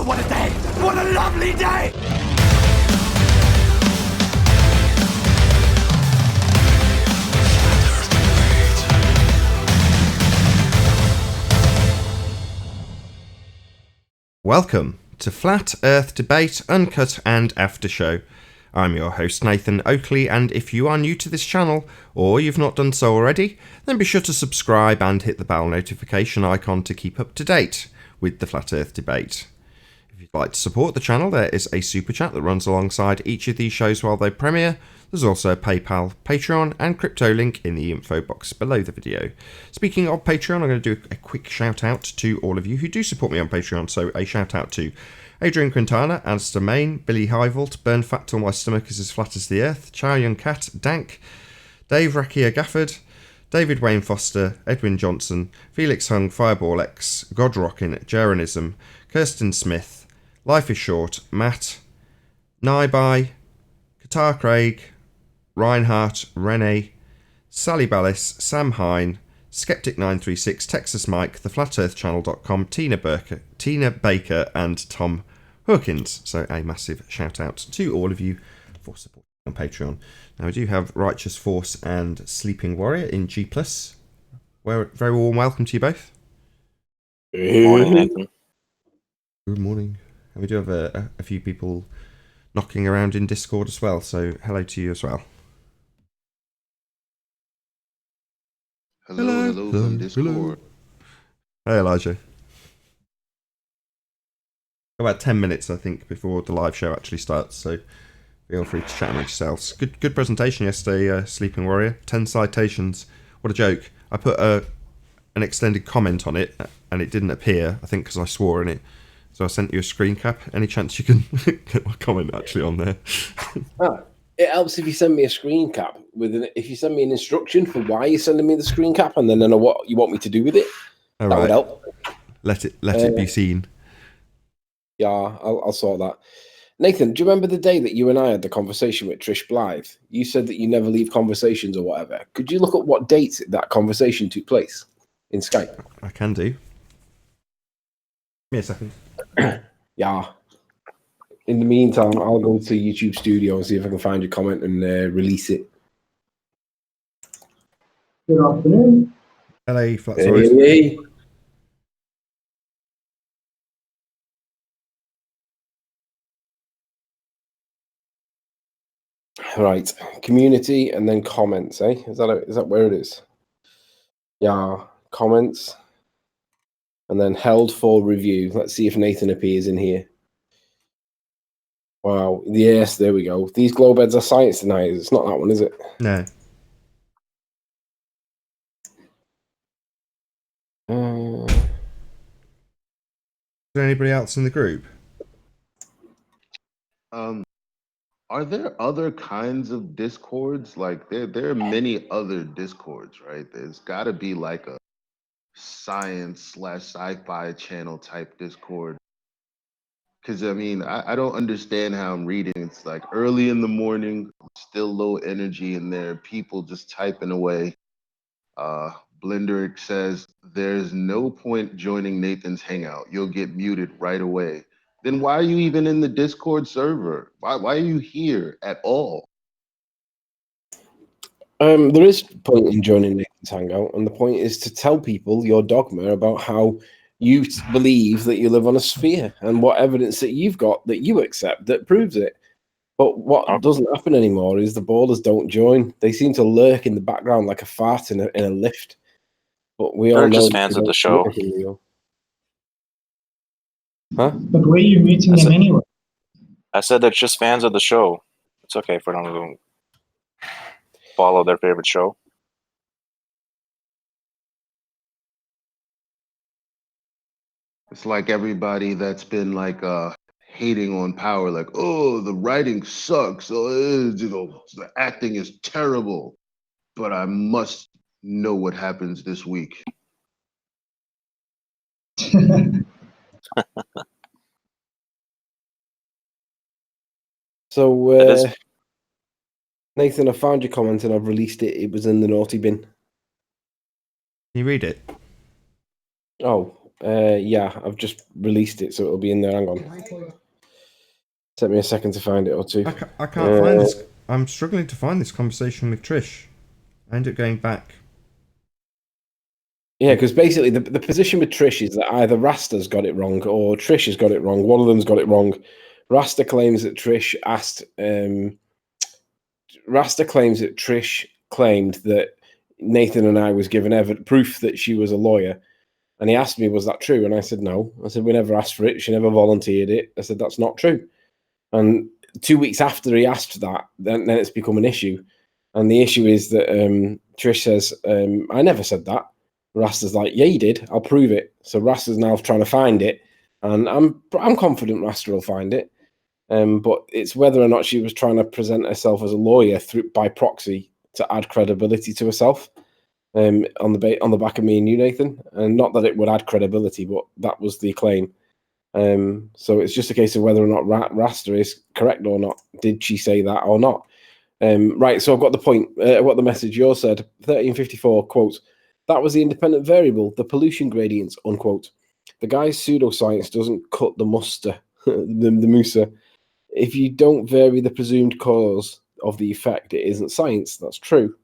what a day! What a lovely day! Welcome to Flat Earth Debate, Uncut and After Show. I'm your host Nathan Oakley, and if you are new to this channel, or you've not done so already, then be sure to subscribe and hit the bell notification icon to keep up to date with the Flat Earth Debate. If you'd like to support the channel, there is a super chat that runs alongside each of these shows while they premiere. There's also a PayPal, Patreon and crypto link in the info box below the video. Speaking of Patreon, I'm going to do a quick shout out to all of you who do support me on Patreon. So a shout out to Adrian Quintana, Alistair Main, Billy Highvolt, Burn Fat Till My Stomach Is As Flat As The Earth, Chow Young Cat, Dank, Dave Rakia Gafford, David Wayne Foster, Edwin Johnson, Felix Hung, Fireball X, Godrockin, Jeranism, Kirsten Smith, Life Is Short, Matt, Naibai, Qatar Craig, Reinhardt, Rene, Sally Ballis, Sam Hine, Skeptic936, Texas Mike, TheFlatEarthChannel.com, Tina Baker, and Tom Hawkins. So a massive shout out to all of you for supporting on Patreon. Now we do have Righteous Force and Sleeping Warrior in G+. Very warm welcome to you both. Good morning, Nathan. Good morning. And we do have a few people knocking around in Discord as well, so hello to you as well. Hello from Discord. Hey Elijah. About 10 minutes, I think, before the live show actually starts, so feel free to chat amongst yourselves. Good presentation yesterday, Sleeping Warrior. 10 citations. What a joke. I put an extended comment on it, and it didn't appear, I think because I swore in it. So I sent you a screen cap. Any chance you can get my comment actually on there? It helps if you send me a screen cap if you send me an instruction for why you're sending me the screen cap, and then I know what you want me to do with it. All that right. would help. Let it be seen. Yeah, I'll sort that. Nathan, do you remember the day that you and I had the conversation with Trish Blythe? You said that you never leave conversations or whatever. Could you look at what dates that conversation took place in Skype? I can do. Give me a second. Yeah. In the meantime, I'll go to YouTube Studio and see if I can find your comment and release it. Good afternoon. Hello, Flat Hey. Right, community and then comments, eh? Is that where it is? Yeah, comments and then held for review. Let's see if Nathan appears in here. Wow, yes, there we go. These glow beds are science deniers. It's not that one, is it? No. Is there anybody else in the group? Are there other kinds of discords? Like there are many other discords, right? There's got to be like a science/sci-fi channel type discord. Because I mean, I don't understand how I'm reading. It's like early in the morning, still low energy in there, people just typing away. Blenderick says, there's no point joining Nathan's hangout. You'll get muted right away. Then why are you even in the Discord server? Why are you here at all? There is a point in joining Nathan's hangout, and the point is to tell people your dogma about how you believe that you live on a sphere and what evidence that you've got that you accept that proves it. But what doesn't happen anymore is the ballers don't join. They seem to lurk in the background like a fart in a lift. But we all They're know just fans of the show. Huh? But where are you meeting them anyway? I said they're just fans of the show. It's okay for them to follow their favorite show. It's like everybody that's been like hating on power, like, oh, the writing sucks, the acting is terrible, but I must know what happens this week. So, Nathan, I found your comment and I've released it. It was in the naughty bin. Can you read it? Oh, Yeah, I've just released it, so it'll be in there. Hang on. Take me a second to find it or two. I can't find this. I'm struggling to find this conversation with Trish. I end up going back. Yeah, because basically the position with Trish is that either Rasta's got it wrong or Trish has got it wrong. One of them's got it wrong. Rasta claims that Trish claimed that Nathan and I was given proof that she was a lawyer. And he asked me, was that true? And I said, no. I said, we never asked for it. She never volunteered it. I said, that's not true. And 2 weeks after he asked that, then it's become an issue. And the issue is that Trish says, I never said that. Rasta's like, yeah, you did. I'll prove it. So Rasta's now trying to find it. And I'm confident Rasta will find it. But it's whether or not she was trying to present herself as a lawyer by proxy to add credibility to herself. On the back of me and you, Nathan, and not that it would add credibility, but that was the claim. So it's just a case of whether or not Rasta is correct or not. Did she say that or not? Right. So I've got the point. What the message yours said. 1354 quote. That was the independent variable, the pollution gradients, unquote. The guy's pseudoscience doesn't cut the muster, the Musa. If you don't vary the presumed cause of the effect, it isn't science. That's true.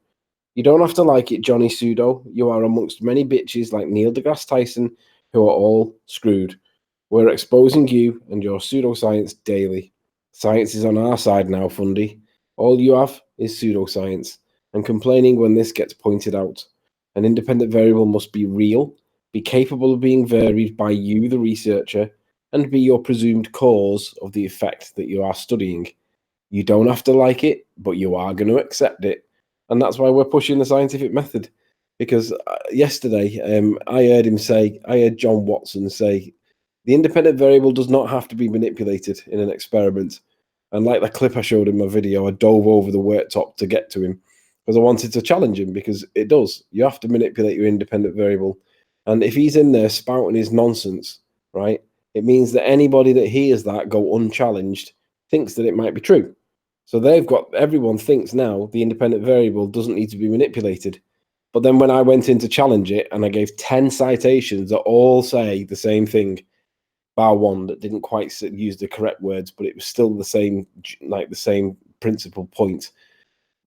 You don't have to like it, Johnny Pseudo. You are amongst many bitches like Neil deGrasse Tyson who are all screwed. We're exposing you and your pseudoscience daily. Science is on our side now, Fundy. All you have is pseudoscience and complaining when this gets pointed out. An independent variable must be real, be capable of being varied by you, the researcher, and be your presumed cause of the effect that you are studying. You don't have to like it, but you are going to accept it. And that's why we're pushing the scientific method. Because yesterday, I heard John Watson say, the independent variable does not have to be manipulated in an experiment. And like the clip I showed in my video, I dove over the worktop to get to him because I wanted to challenge him, because it does. You have to manipulate your independent variable. And if he's in there spouting his nonsense, right, it means that anybody that hears that go unchallenged thinks that it might be true. So everyone thinks now the independent variable doesn't need to be manipulated. But then when I went in to challenge it and I gave 10 citations that all say the same thing, bar one that didn't quite use the correct words, but it was still the same principal point,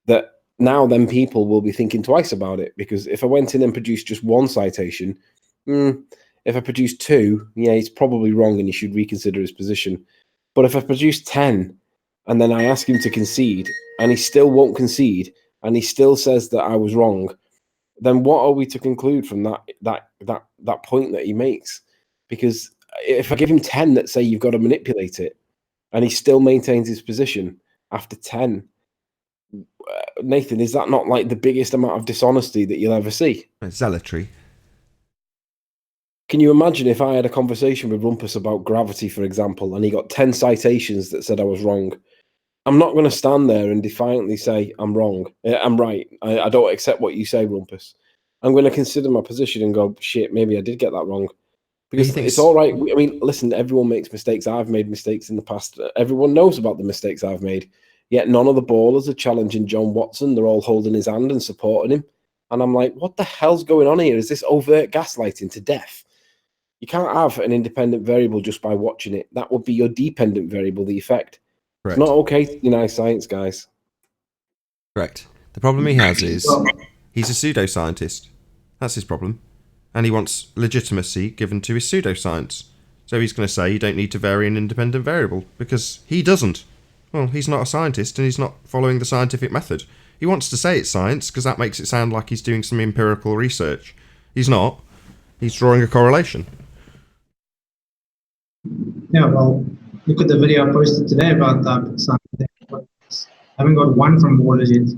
that now then people will be thinking twice about it. Because if I went in and produced just one citation, if I produced two, yeah, he's probably wrong and he should reconsider his position. But if I produce 10 and then I ask him to concede and he still won't concede and he still says that I was wrong, then what are we to conclude from that point that he makes? Because if I give him 10 that say you've got to manipulate it and he still maintains his position after 10, Nathan, is that not like the biggest amount of dishonesty that you'll ever see? Zealotry. Can you imagine if I had a conversation with Rumpus about gravity, for example, and he got 10 citations that said I was wrong? I'm not going to stand there and defiantly say I'm wrong. I'm right. I don't accept what you say, Rumpus. I'm going to consider my position and go, shit, maybe I did get that wrong. Because it's all right. I mean, listen, everyone makes mistakes. I've made mistakes in the past. Everyone knows about the mistakes I've made. Yet none of the ballers are challenging John Watson. They're all holding his hand and supporting him. And I'm like, what the hell's going on here? Is this overt gaslighting to death? You can't have an independent variable just by watching it. That would be your dependent variable, the effect. Correct. It's not okay to deny science, guys. Correct. The problem he has is he's a pseudoscientist. That's his problem. And he wants legitimacy given to his pseudoscience. So he's going to say you don't need to vary an independent variable, because he doesn't. Well, he's not a scientist and he's not following the scientific method. He wants to say it's science because that makes it sound like he's doing some empirical research. He's not. He's drawing a correlation. Yeah, well, look at the video I posted today about that. I haven't got one from Water yet.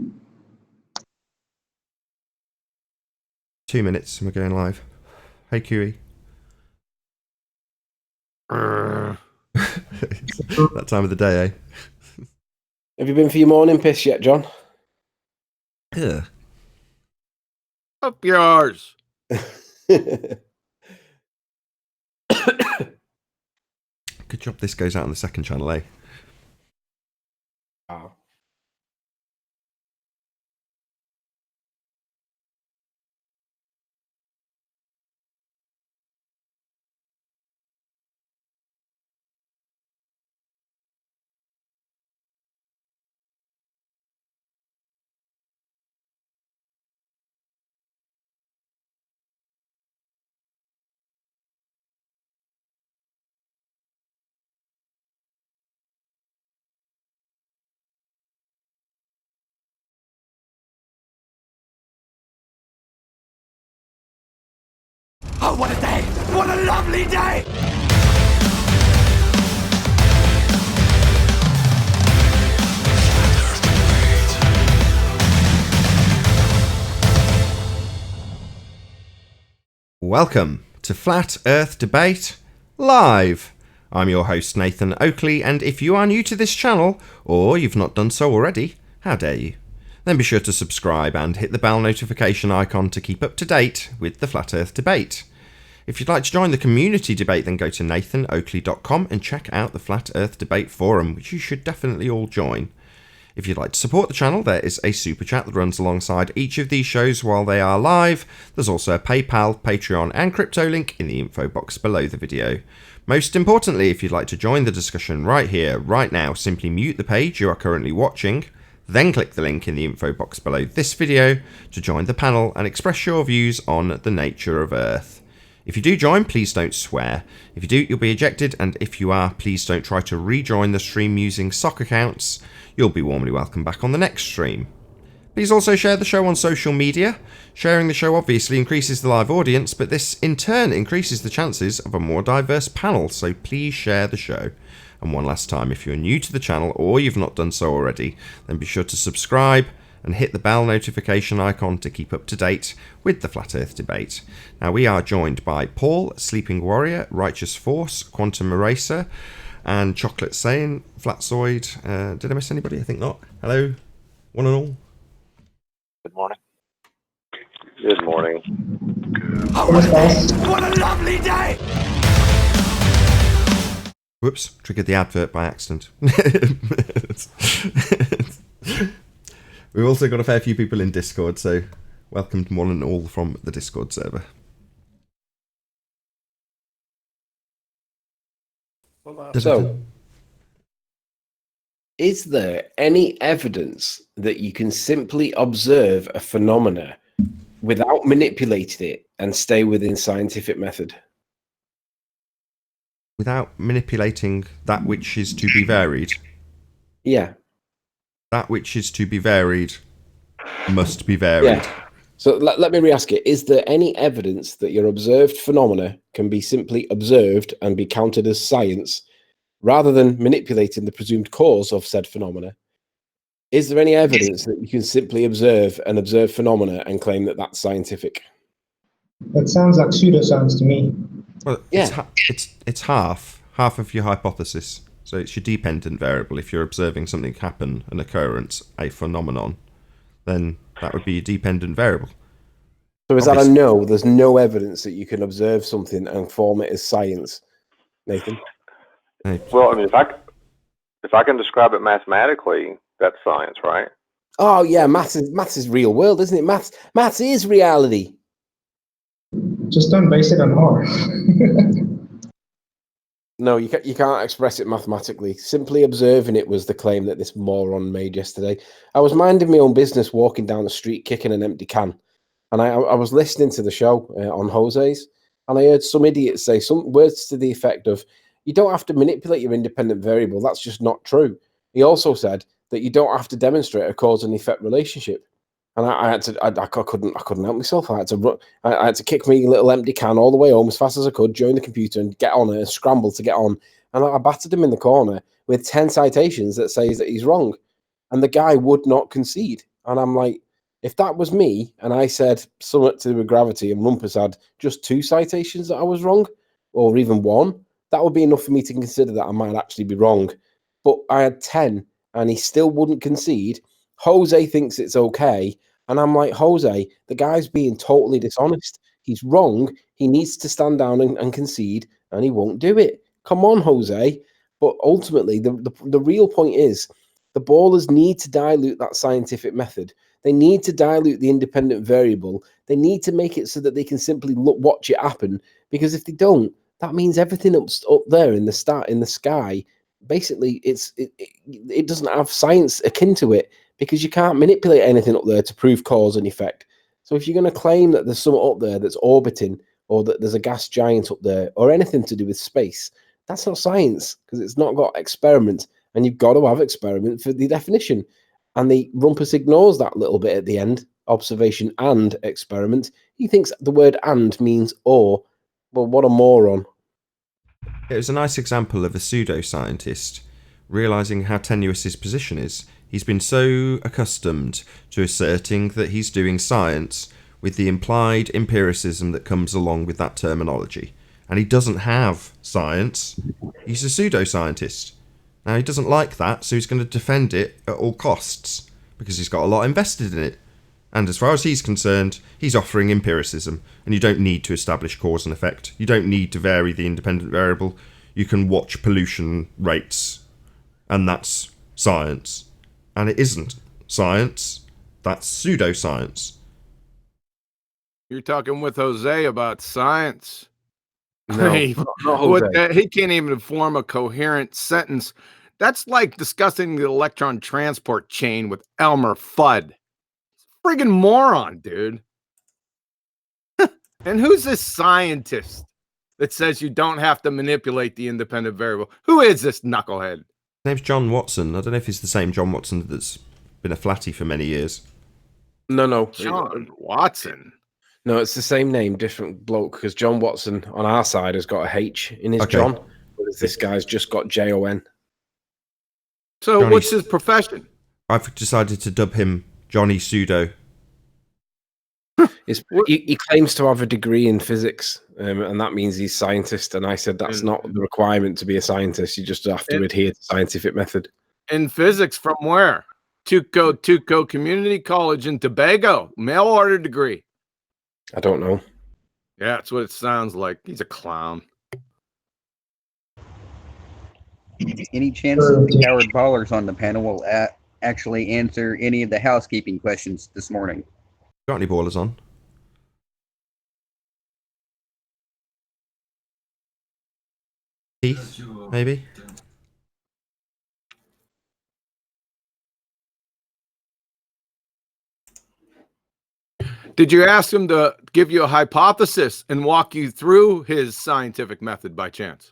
2 minutes and we're going live. Hey, QE. That time of the day, eh? Have you been for your morning piss yet, John? Yeah. Up yours. Good job this goes out on the second channel, eh? Wow. Oh, what a day! What a lovely day! Welcome to Flat Earth Debate Live. I'm your host Nathan Oakley, and if you are new to this channel, or you've not done so already, how dare you? Then be sure to subscribe and hit the bell notification icon to keep up to date with the Flat Earth Debate. If you'd like to join the community debate, then go to nathanoakley.com and check out the Flat Earth Debate forum, which you should definitely all join. If you'd like to support the channel, there is a super chat that runs alongside each of these shows while they are live. There's also a PayPal, Patreon and crypto link in the info box below the video. Most importantly, if you'd like to join the discussion right here, right now, simply mute the page you are currently watching, then click the link in the info box below this video to join the panel and express your views on the nature of Earth. If you do join, please don't swear. If you do, you'll be ejected, and if you are, please don't try to rejoin the stream using sock accounts. You'll be warmly welcome back on the next stream. Please also share the show on social media. Sharing the show obviously increases the live audience, but this in turn increases the chances of a more diverse panel, so please share the show. And one last time, if you're new to the channel or you've not done so already, then be sure to subscribe and hit the bell notification icon to keep up to date with the Flat Earth Debate. Now, we are joined by Paul, Sleeping Warrior, Righteous Force, Quantum Eraser, and Chocolate Sane, Flatzoid. Did I miss anybody? I think not. Hello, one and all. Good morning. Good morning. Oh, what a day! What a lovely day! Whoops, triggered the advert by accident. We've also got a fair few people in Discord, so welcome to one and all from the Discord server. So, is there any evidence that you can simply observe a phenomena without manipulating it and stay within scientific method? Without manipulating that which is to be varied. Yeah. That which is to be varied must be varied. Yeah. So let me re-ask it. Is there any evidence that your observed phenomena can be simply observed and be counted as science rather than manipulating the presumed cause of said phenomena? Is there any evidence that you can simply observe phenomena and claim that that's scientific? That sounds like pseudoscience to me. Well, Yeah. it's half of your hypothesis. So it's your dependent variable. If you're observing something happen, an occurrence, a phenomenon, then that would be a dependent variable. So is that a no? There's no evidence that you can observe something and form it as science, Nathan? Well, I mean, if I can describe it mathematically, that's science, right? Oh yeah, maths is real world, isn't it? Maths is reality. Just don't base it on R. No, you can't express it mathematically. Simply observing it was the claim that this moron made yesterday. I was minding my own business, walking down the street, kicking an empty can, and I was listening to the show on Jose's, and I heard some idiot say some words to the effect of, "You don't have to manipulate your independent variable. That's just not true." He also said that you don't have to demonstrate a cause and effect relationship. And I couldn't help myself. I had to kick my little empty can all the way home as fast as I could, join the computer and get on it and scramble to get on. And I battered him in the corner with 10 citations that says that he's wrong. And the guy would not concede. And I'm like, if that was me and I said somewhat to do with gravity and Rumpus had just 2 citations that I was wrong, or even 1, that would be enough for me to consider that I might actually be wrong. But I had 10 and he still wouldn't concede. Jose thinks it's okay. And I'm like, Jose, the guy's being totally dishonest. He's wrong. He needs to stand down and concede, and he won't do it. Come on, Jose. But ultimately, the real point is the ballers need to dilute that scientific method. They need to dilute the independent variable. They need to make it so that they can simply watch it happen. Because if they don't, that means everything up there in the sky, basically, it doesn't have science akin to it. Because you can't manipulate anything up there to prove cause and effect. So if you're going to claim that there's something up there that's orbiting, or that there's a gas giant up there, or anything to do with space, that's not science, because it's not got experiment, and you've got to have experiment for the definition. And the Rumpus ignores that little bit at the end, observation and experiment. He thinks the word and means or, Well, what a moron. It was a nice example of a pseudoscientist realising how tenuous his position is. He's been so accustomed to asserting that he's doing science with the implied empiricism that comes along with that terminology. And he doesn't have science. He's a pseudoscientist. Now, he doesn't like that, so he's going to defend it at all costs because he's got a lot invested in it. And as far as he's concerned, he's offering empiricism, and you don't need to establish cause and effect. You don't need to vary the independent variable. You can watch pollution rates, and that's science. And it isn't science, that's pseudoscience. You're talking with Jose about science. No, He can't even form a coherent sentence. That's like discussing the electron transport chain with Elmer Fudd. Friggin' moron, dude. And who's this scientist that says you don't have to manipulate the independent variable? Who is this knucklehead? His name's John Watson. I don't know if he's the same John Watson that's been a flatty for many years. No. John Watson. No, it's the same name, different bloke, because John Watson on our side has got a H in his Okay. John, whereas this guy's just got Jon. So Johnny- what's his profession? I've decided to dub him Johnny Pseudo. He claims to have a degree in physics, and that means he's a scientist. And I said that's not the requirement to be a scientist. You just have to adhere to scientific method. In physics from where? Tuco Community College in Tobago. Mail order degree. I don't know. Yeah, that's what it sounds like. He's a clown. Any chance that the coward ballers on the panel will actually answer any of the housekeeping questions this morning? Got any ballers on? Keith, maybe? Did you ask him to give you a hypothesis and walk you through his scientific method by chance?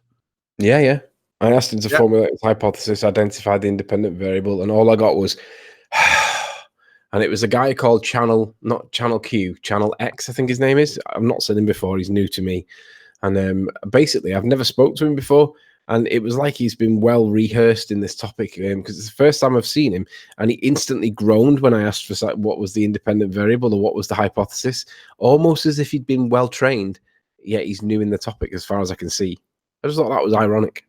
Yeah. I asked him to formulate his hypothesis, identify the independent variable, and all I got was, and it was a guy called not Channel Q, Channel X, I think his name is. I've not seen him before. He's new to me. And basically, I've never spoke to him before. And it was like he's been well rehearsed in this topic because it's the first time I've seen him. And he instantly groaned when I asked for what was the independent variable or what was the hypothesis, almost as if he'd been well trained, yet he's new in the topic as far as I can see. I just thought that was ironic.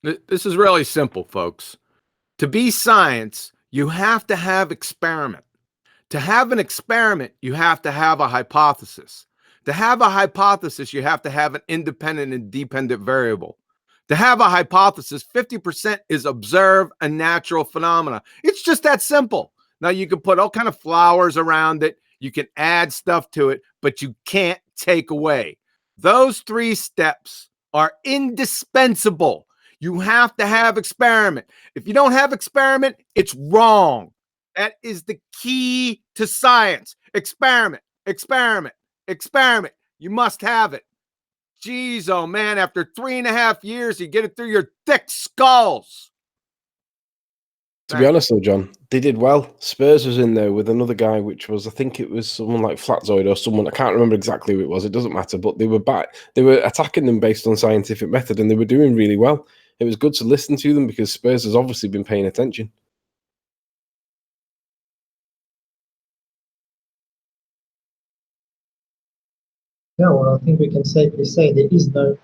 This is really simple, folks. To be science, you have to have experiment. To have an experiment, you have to have a hypothesis. To have a hypothesis, you have to have an independent and dependent variable. To have a hypothesis, 50% is observe a natural phenomena. It's just that simple. Now, you can put all kind of flowers around it. You can add stuff to it, but you can't take away. Those 3 steps are indispensable. You have to have experiment. If you don't have experiment, it's wrong. That is the key to science. Experiment, experiment, experiment. You must have it. Jeez, oh man, after 3.5 years, you get it through your thick skulls. To be honest though, John, they did well. Spurs was in there with another guy, which was, I think it was someone like Flatzoid or someone, I can't remember exactly who it was, it doesn't matter, but they were back. They were attacking them based on scientific method and they were doing really well. It was good to listen to them because Spurs has obviously been paying attention. Yeah, well, I think we can safely say there is no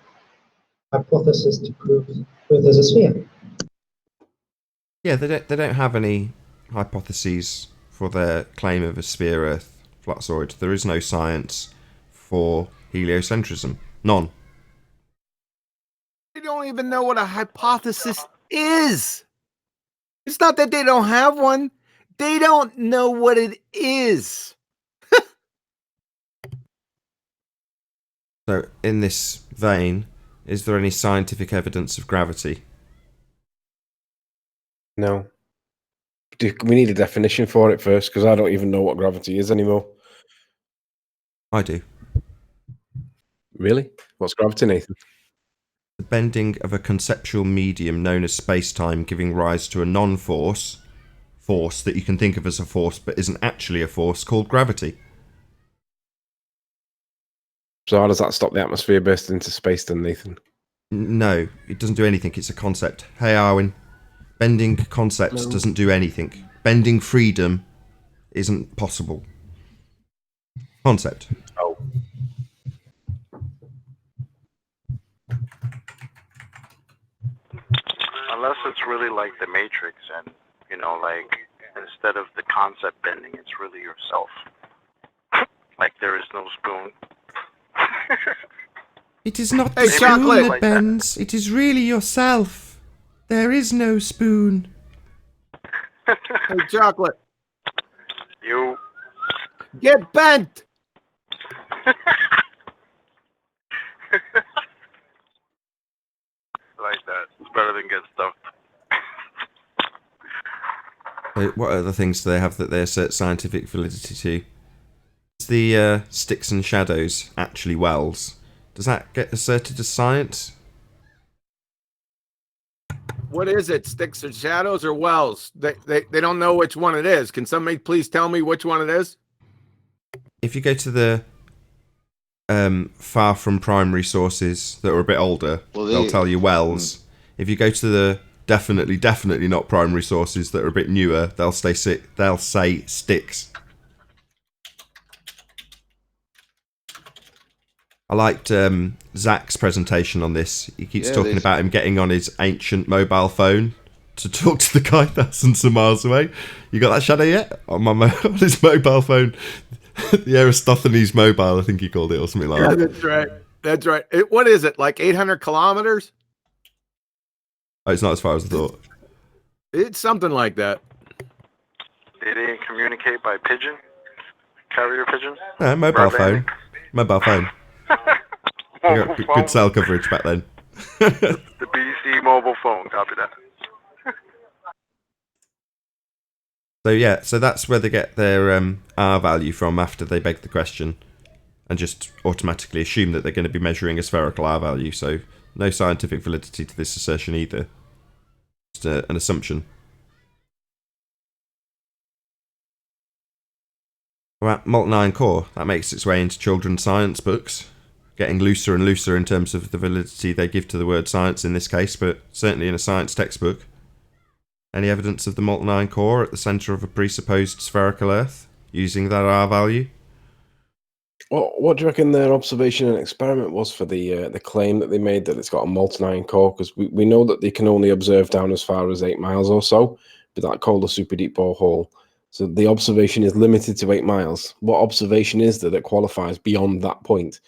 hypothesis to prove Earth is a sphere. Yeah, they don't have any hypotheses for their claim of a sphere Earth flatzoid. There is no science for heliocentrism. None. They don't even know what a hypothesis is. It's not that they don't have one. They don't know what it is. So, in this vein, is there any scientific evidence of gravity? No. We need a definition for it first because I don't even know what gravity is anymore. I do. Really? What's gravity, Nathan? The bending of a conceptual medium known as space-time giving rise to a non-force, force that you can think of as a force but isn't actually a force, called gravity. So how does that stop the atmosphere bursting into space then, Nathan? No, it doesn't do anything. It's a concept. Hey, Arwin. Bending concepts doesn't do anything. Bending freedom isn't possible. Concept. Oh. Unless it's really like the Matrix, and like instead of the concept bending, it's really yourself. Like there is no spoon. It is not the Hey, spoon chocolate! that Like bends. It is really yourself. There is no spoon. Hey, chocolate, You. get bent. Like that. It's better than get stuffed. What other things do they have that they assert scientific validity to? Is the sticks and shadows actually wells? Does that get asserted as science? What is it? Sticks or shadows or wells? They don't know which one it is. Can somebody please tell me which one it is? If you go to the far from primary sources that are a bit older, they'll tell you wells. If you go to the definitely not primary sources that are a bit newer, they'll say sticks. I liked Zach's presentation on this. He keeps talking about him getting on his ancient mobile phone to talk to the guy thousands of miles away. You got that, Shadow, yet? On his mobile phone. The Aristophanes mobile, I think he called it, or something like that. That's right. That's right. What is it, like 800 kilometers? Oh, it's not as far as I thought. It's something like that. They didn't communicate by pigeon? Carrier pigeon? No, mobile Broadband? phone. Mobile phone. You got good cell coverage back then. The BC mobile phone, copy that. So that's where they get their R value from after they beg the question, and just automatically assume that they're going to be measuring a spherical R value. So no scientific validity to this assertion either. Just an assumption. About molten iron core, that makes its way into children's science books, getting looser and looser in terms of the validity they give to the word science in this case, but certainly in a science textbook. Any evidence of the molten iron core at the centre of a presupposed spherical Earth, using that R value? What do you reckon their observation and experiment was for the claim that they made that it's got a molten iron core? Because we know that they can only observe down as far as 8 miles or so, but that called a super deep borehole. So the observation is limited to 8 miles. What observation is there that qualifies beyond that point?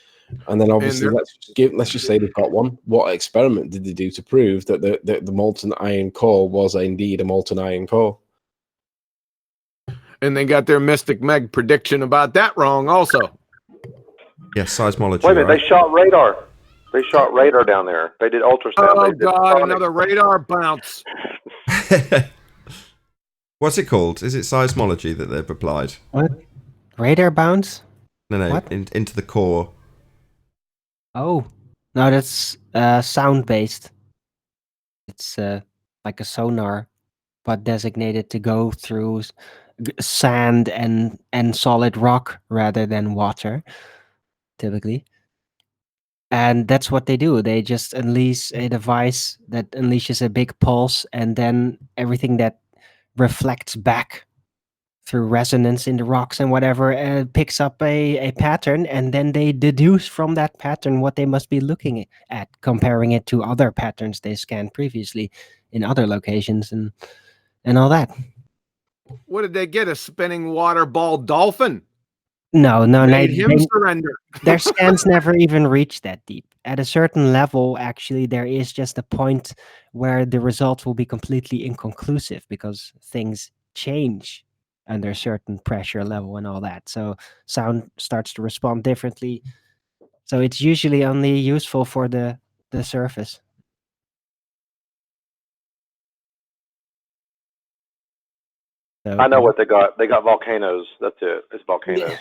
And then obviously, let's just say they've got one. What experiment did they do to prove that the molten iron core was indeed a molten iron core? And they got their Mystic Meg prediction about that wrong also. Yes, seismology. Wait a minute, right? they shot radar. They shot radar down there. They did ultrasound. Oh, They did God, sonic. another radar bounce. What's it called? Is it seismology that they've applied? What? Radar bounce? No, What? into the core. Oh, no, that's sound based. It's like a sonar, but designated to go through sand and solid rock rather than water, typically. And that's what they do. They just unleash a device that unleashes a big pulse, and then everything that reflects back through resonance in the rocks and whatever picks up a pattern, and then they deduce from that pattern what they must be looking at, comparing it to other patterns they scanned previously in other locations and all that. What did they get? A spinning water ball dolphin? No, Made him surrender. their scans never even reach that deep. At a certain level, actually, there is just a point where the results will be completely inconclusive because things change under a certain pressure level and all that. So sound starts to respond differently. So it's usually only useful for the surface. So, I know what they got. They got volcanoes. That's it. It's volcanoes.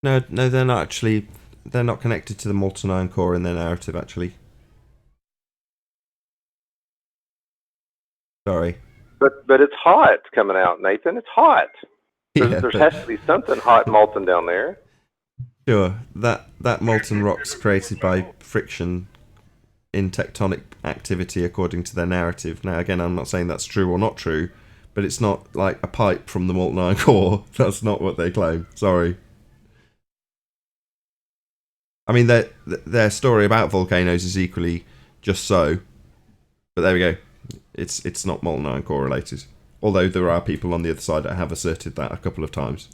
No, they're not actually. They're not connected to the molten iron core in their narrative, actually. Sorry. But it's hot coming out, Nathan. It's hot. Yeah, There has to be something hot molten down there. Sure, that molten rock's created by friction in tectonic activity according to their narrative. Now, again, I'm not saying that's true or not true, but it's not like a pipe from the molten iron core. That's not what they claim. Sorry. I mean, their story about volcanoes is equally just so, but there we go. It's not molten iron core related. Although there are people on the other side that have asserted that a couple of times.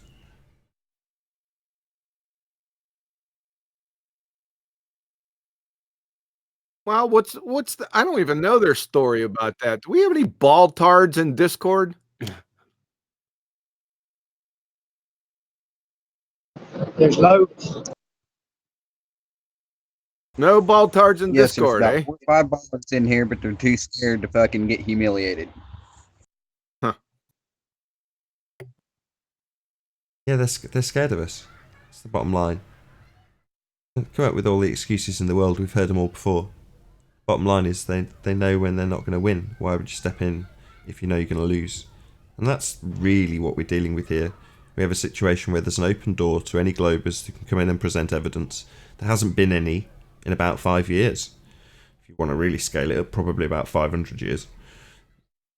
Well, what's the? I don't even know their story about that. Do we have any baltards in Discord? There's loads. No baltards in Yes, there's Discord, about eh? 4 or 5 ballards in here, but they're too scared to fucking get humiliated. Yeah, they're scared of us. That's the bottom line. Don't come up with all the excuses in the world. We've heard them all before. Bottom line is they know when they're not going to win. Why would you step in if you know you're going to lose? And that's really what we're dealing with here. We have a situation where there's an open door to any globers who can come in and present evidence. There hasn't been any in about 5 years. If you want to really scale it up, probably about 500 years.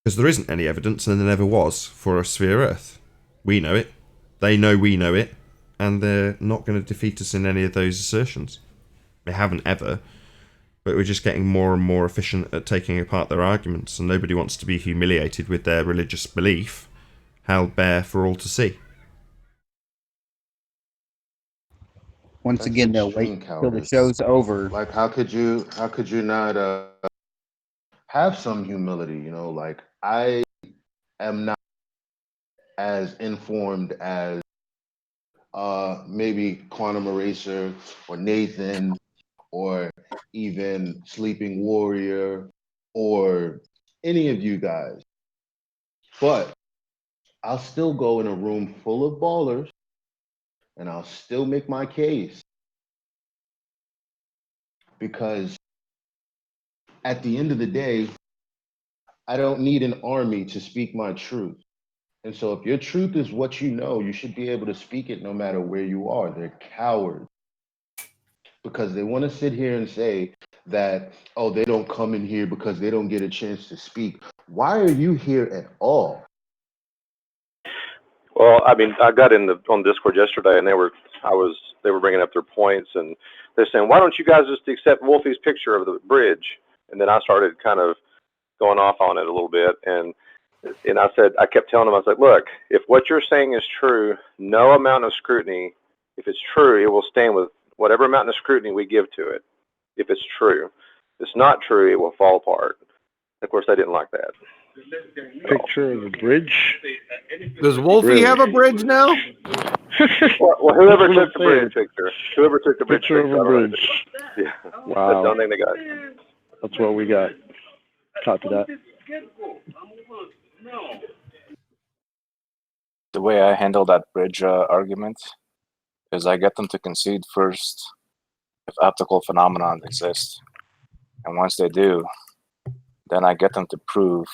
Because there isn't any evidence, and there never was, for a sphere Earth. We know it. They know we know it. And they're not going to defeat us in any of those assertions. They haven't ever. But we're just getting more and more efficient at taking apart their arguments, and nobody wants to be humiliated with their religious belief held bare for all to see. Once That's again, they'll extreme wait till the cowardice. show's over. Like, how could you not have some humility? You know, like, I am not as informed as maybe Quantum Eraser or Nathan or even Sleeping Warrior or any of you guys. But I'll still go in a room full of ballers and I'll still make my case. Because at the end of the day, I don't need an army to speak my truth. And so if your truth is what you know, you should be able to speak it no matter where you are. They're cowards. Because they want to sit here and say that, oh, they don't come in here because they don't get a chance to speak. Why are you here at all? Well, I mean, I got on Discord yesterday, and they were bringing up their points, and they're saying, why don't you guys just accept Wolfie's picture of the bridge? And then I started kind of going off on it a little bit, and I kept telling them, I was like, look, if what you're saying is true, no amount of scrutiny, if it's true, it will stand with whatever amount of scrutiny we give to it. If it's true, if it's not true, it will fall apart. Of course, they didn't like that. Picture of the bridge. Does Wolfie have a bridge now? Well, whoever took the bridge picture, picture of a bridge. Yeah. Wow. That's the only thing they got. That's what we got. Copy that. The way I handle that bridge argument is I get them to concede first if optical phenomenon exist. And once they do, then I get them to prove,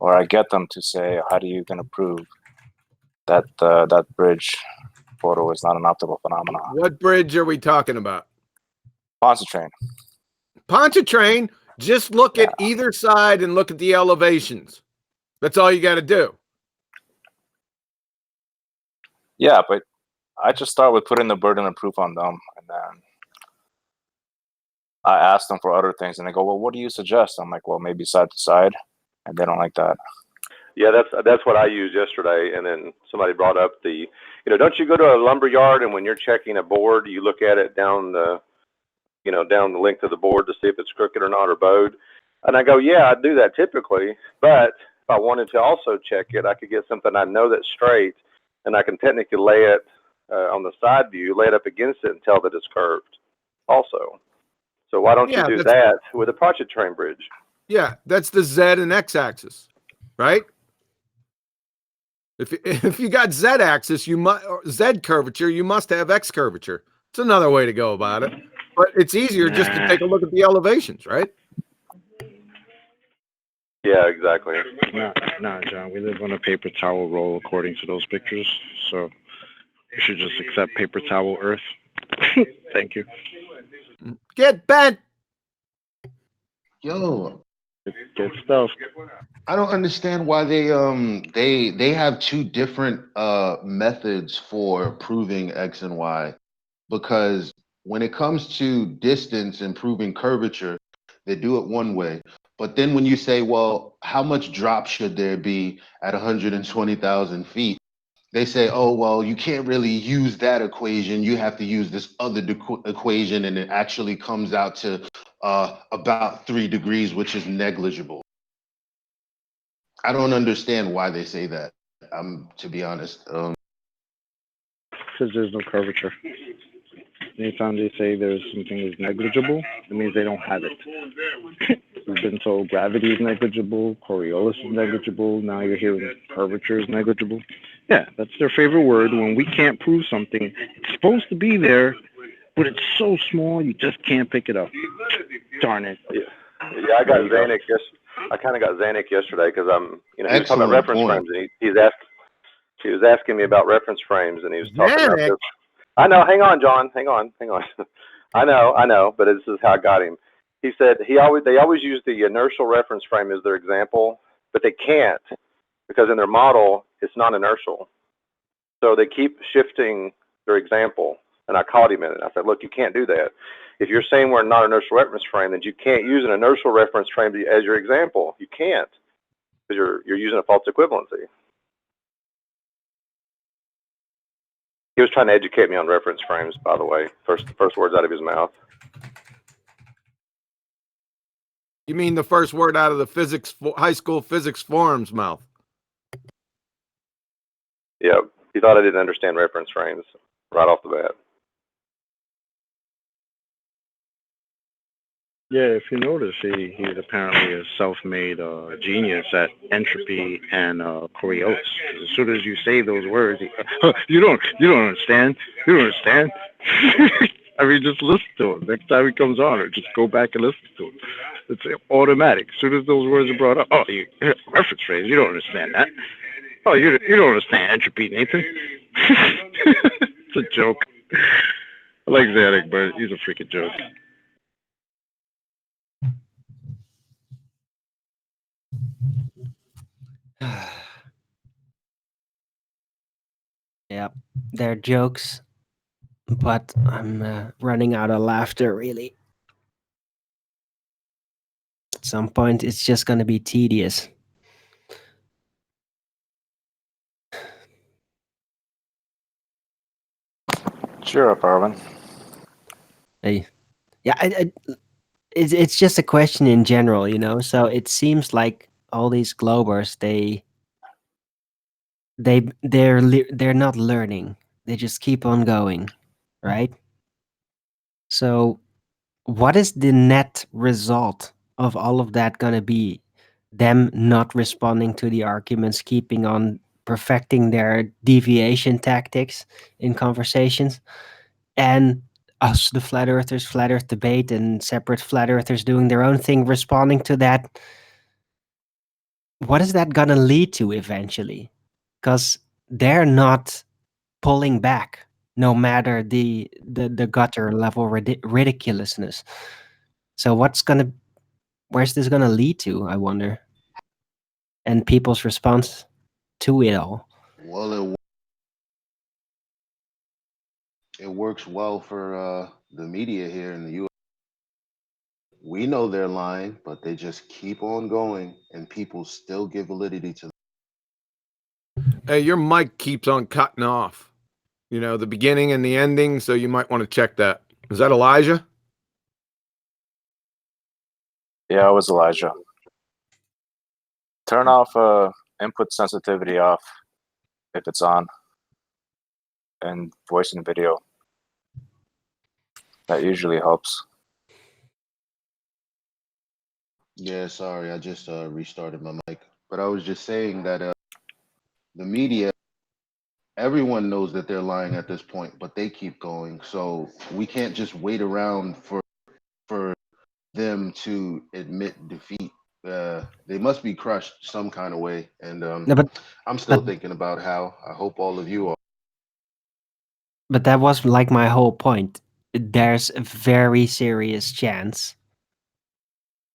or I get them to say, how are you going to prove that that bridge photo is not an optical phenomenon? What bridge are we talking about? Pontchartrain. Pontchartrain, just look at either side and look at the elevations. That's all you got to do. Yeah, but I just start with putting the burden of proof on them, and then I ask them for other things, and they go, well, what do you suggest? I'm like, well, maybe side to side, and they don't like that. Yeah, that's what I used yesterday, and then somebody brought up don't you go to a lumber yard, and when you're checking a board, you look at it down the length of the board to see if it's crooked or not or bowed? And I go, yeah, I do that typically, but if I wanted to also check it, I could get something I know that's straight, and I can technically lay it on the side view, lay it up against it, and tell that it's curved also. So why don't you do that with a Pontchartrain bridge? Yeah, that's the Z and X axis, right? If you got Z axis, Z curvature, you must have X curvature. It's another way to go about it, but it's easier just to take a look at the elevations, right? Yeah, exactly. Nah, John. We live on a paper towel roll according to those pictures, so you should just accept paper towel Earth Thank you. Get bent. Yo, Good stuff. I don't understand why they have two different methods for proving X and Y, because when it comes to distance and proving curvature, they do it one way. But then when you say, well, how much drop should there be at 120,000 feet? They say, oh, well, you can't really use that equation. You have to use this other equation, and it actually comes out to about 3 degrees, which is negligible. I don't understand why they say that. To be honest. Because there's no curvature. Anytime they say there's something is negligible, it means they don't have it. We've been told gravity is negligible, Coriolis is negligible. Now you're hearing curvature is negligible. Yeah, that's their favorite word. When we can't prove something, it's supposed to be there, but it's so small you just can't pick it up. Darn it. Yeah, I got Zanuck. I kind of got Zanuck yesterday because he was talking about reference frames, and he was asking me about reference frames, and he was talking about this. I know. Hang on, John. Hang on. I know. But this is how I got him. He said they always use the inertial reference frame as their example, but they can't because in their model it's not inertial. So they keep shifting their example. And I called him in it. I said, look, you can't do that. If you're saying we're not an inertial reference frame, then you can't use an inertial reference frame as your example. You can't because you're using a false equivalency. He was trying to educate me on reference frames, by the way. First words out of his mouth. You mean the first word out of the high school physics forum's mouth? Yeah, he thought I didn't understand reference frames right off the bat. Yeah, if you notice, he's apparently a self-made genius at entropy and Coriolis. As soon as you say those words, you don't understand. You don't understand. I mean, just listen to him. Next time he comes on, or just go back and listen to him. It's automatic. As soon as those words are brought up, reference phrase, you don't understand that. Oh, you don't understand entropy, Nathan. It's a joke. I like Zanuck, but he's a freaking joke. Yeah, they're jokes, but I'm running out of laughter, really. At some point, it's just going to be tedious. Cheer up, Arvin. Hey, yeah, it's just a question in general, you know. So it seems like all these globers, they're not learning. They just keep on going, right? So what is the net result of all of that going to be? Them not responding to the arguments, keeping on perfecting their deviation tactics in conversations, and us, the flat earthers, flat earth debate, and separate flat earthers doing their own thing, responding to that. What is that going to lead to eventually? Because they're not pulling back, no matter the gutter level ridiculousness. So where's this gonna lead to, I wonder? And people's response to it all. Well, it works well for the media here in the U.S. We know they're lying, but they just keep on going, and people still give validity to them. Hey, your mic keeps on cutting off. You know, the beginning and the ending, so you might want to check that. Is that Elijah? Yeah, it was Elijah. Turn off input sensitivity off if it's on, and voice and video. That usually helps. Yeah, sorry, I just restarted my mic. But I was just saying that the media, everyone knows that they're lying at this point, but they keep going. So we can't just wait around for them to admit defeat. They must be crushed some kind of way. And I'm still thinking about how I hope all of you are. But that was like my whole point. There's a very serious chance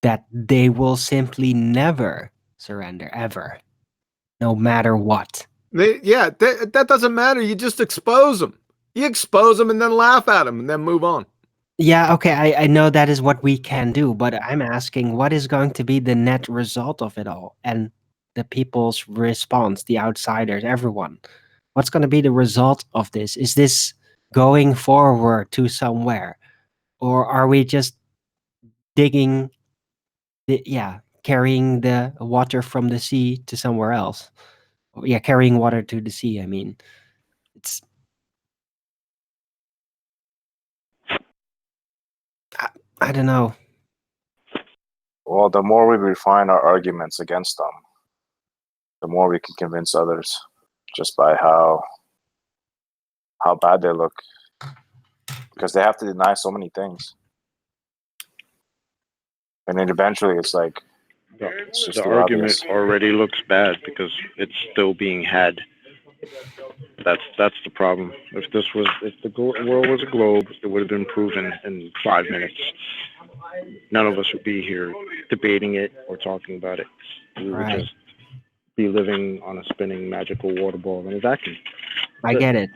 that they will simply never surrender, ever, no matter what. That doesn't matter. You just expose them. You expose them and then laugh at them and then move on. Yeah, okay, I know that is what we can do, but I'm asking what is going to be the net result of it all? And the people's response, the outsiders, everyone. What's going to be the result of this? Is this going forward to somewhere? Or are we just digging, carrying the water from the sea to somewhere else? Yeah, carrying water to the sea, I mean. It's... I don't know. Well, the more we refine our arguments against them, the more we can convince others just by how bad they look, because they have to deny so many things, and then eventually it's like it's just The too argument obvious. already looks bad because it's still being had. That's the problem. If the world was a globe, it would have been proven in 5 minutes. None of us would be here debating it or talking about it. We would just be living on a spinning magical water ball in a vacuum. I get it.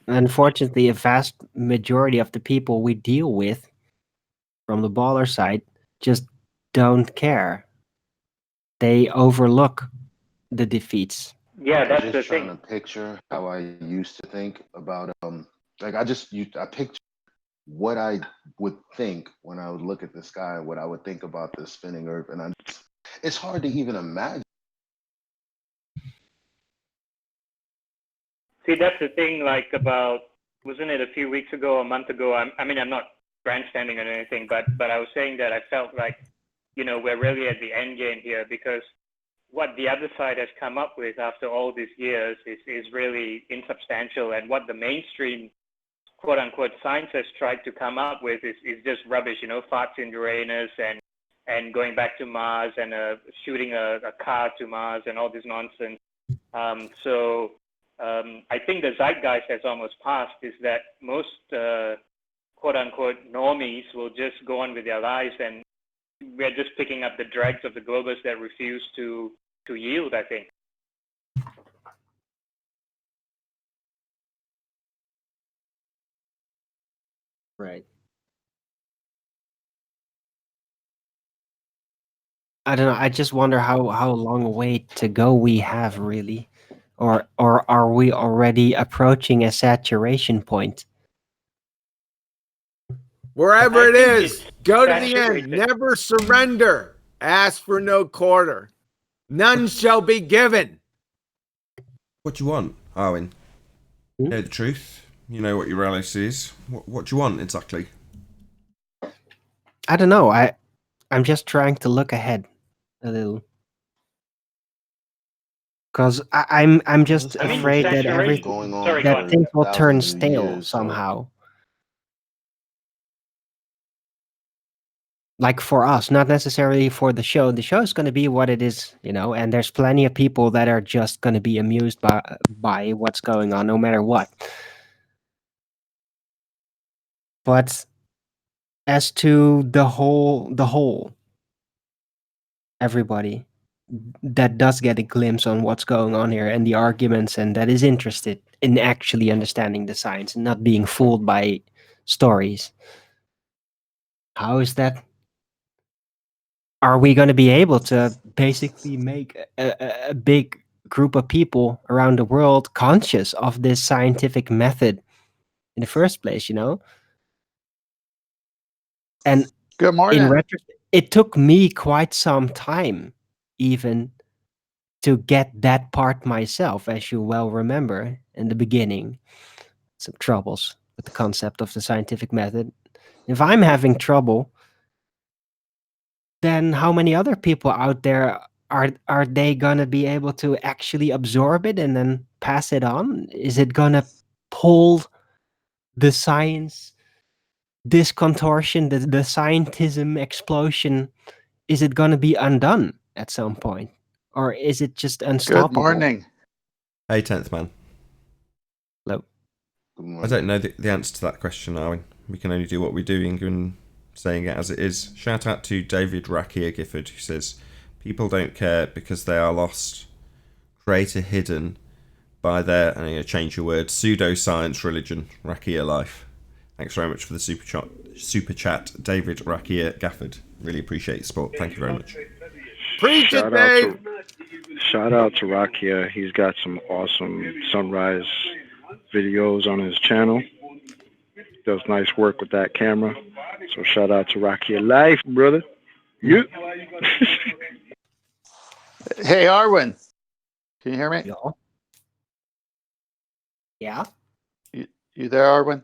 Unfortunately, a vast majority of the people we deal with from the baller side just don't care. They overlook the defeats. Yeah, that's I'm the just trying thing. to picture how I used to think about like I picture what I would think when I would look at the sky, what I would think about the spinning earth, and it's hard to even imagine. See, that's the thing, like about, wasn't it a few weeks ago, a month ago? I mean, I'm not grandstanding or anything, but I was saying that I felt like, we're really at the end game here, because what the other side has come up with after all these years is really insubstantial, and what the mainstream quote unquote science has tried to come up with is just rubbish, farts in Uranus and going back to Mars and shooting a car to Mars and all this nonsense. So I think the zeitgeist has almost passed, is that most quote unquote normies will just go on with their lives, and we're just picking up the dregs of the globers that refuse to yield, I think. Right. I don't know. I just wonder how long a way to go we have, really, or are we already approaching a saturation point? Wherever it think is, go to the saturated. end. Never surrender. Ask for no quarter. None shall be given. What do you want, Arwen? You know the truth. You know what your reality is. What do you want exactly? I don't know. I'm just trying to look ahead a little, because I'm just afraid that everything, that things will turn stale somehow. Like for us, not necessarily for the show. The show is going to be what it is, and there's plenty of people that are just going to be amused by what's going on, no matter what. But as to the whole, everybody that does get a glimpse on what's going on here and the arguments, and that is interested in actually understanding the science and not being fooled by stories. How is that? Are we going to be able to basically make a big group of people around the world conscious of this scientific method in the first place, And good morning. In retrospect, it took me quite some time even to get that part myself, as you well remember in the beginning. Some troubles with the concept of the scientific method. If I'm having trouble, then how many other people out there are they gonna be able to actually absorb it and then pass it on? Is it gonna pull the science, this contortion, the scientism explosion? Is it gonna be undone at some point, or is it just unstoppable? Good morning. Hey, 10th man. Hello. I don't know the answer to that question, Arwen. We can only do what we're doing and saying it as it is. Shout out to David Rakia Gifford, who says, people don't care because they are lost. Creator hidden by their, and I'm going to change your word, pseudoscience religion, Rakia life. Thanks very much for the super chat, David Rakia Gafford. Really appreciate your support. Thank you very much. Preach it, Dave. Shout out to Rakia. He's got some awesome sunrise videos on his channel. Does nice work with that camera. So shout out to Rakia Life, brother. You. Hey, Arwen. Can you hear me? Yeah. You there, Arwen?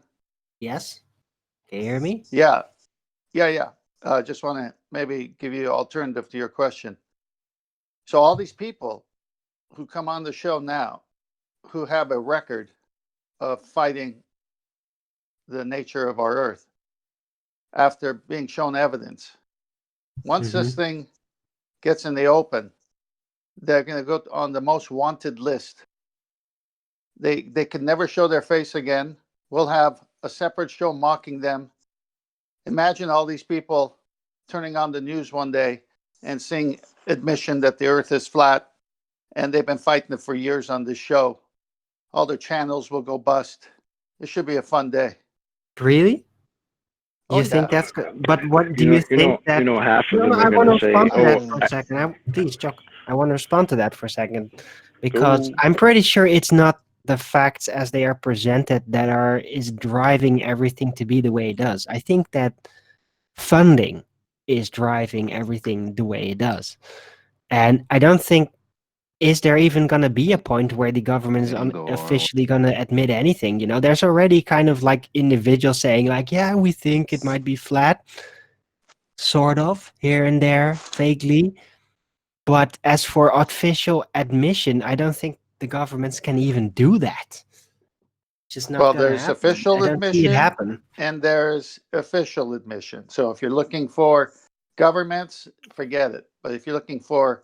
Yes. Can you hear me? Yeah. Just want to maybe give you an alternative to your question. So all these people who come on the show now, who have a record of fighting the nature of our Earth, after being shown evidence, once this thing gets in the open, they're going to go on the most wanted list. They can never show their face again. We'll have a separate show mocking them. Imagine all these people turning on the news one day and seeing admission that the Earth is flat, and they've been fighting it for years on this show. All their channels will go bust. It should be a fun day. Really? You think that's good? But what do you think that? Half of them I are want going to to say, respond to that for a second. Please, Chuck, I want to respond to that for a second, because I'm pretty sure it's not the facts as they are presented that is driving everything to be the way it does. I think that funding is driving everything the way it does, and I don't think. Is there even going to be a point where the government is officially going to admit anything? There's already kind of like individuals saying like, yeah, we think it might be flat, sort of, here and there, vaguely. But as for official admission, I don't think the governments can even do that. It's just not going to there's happen. official I don't see it admission happen. and there's official admission. So if you're looking for governments, forget it. But if you're looking for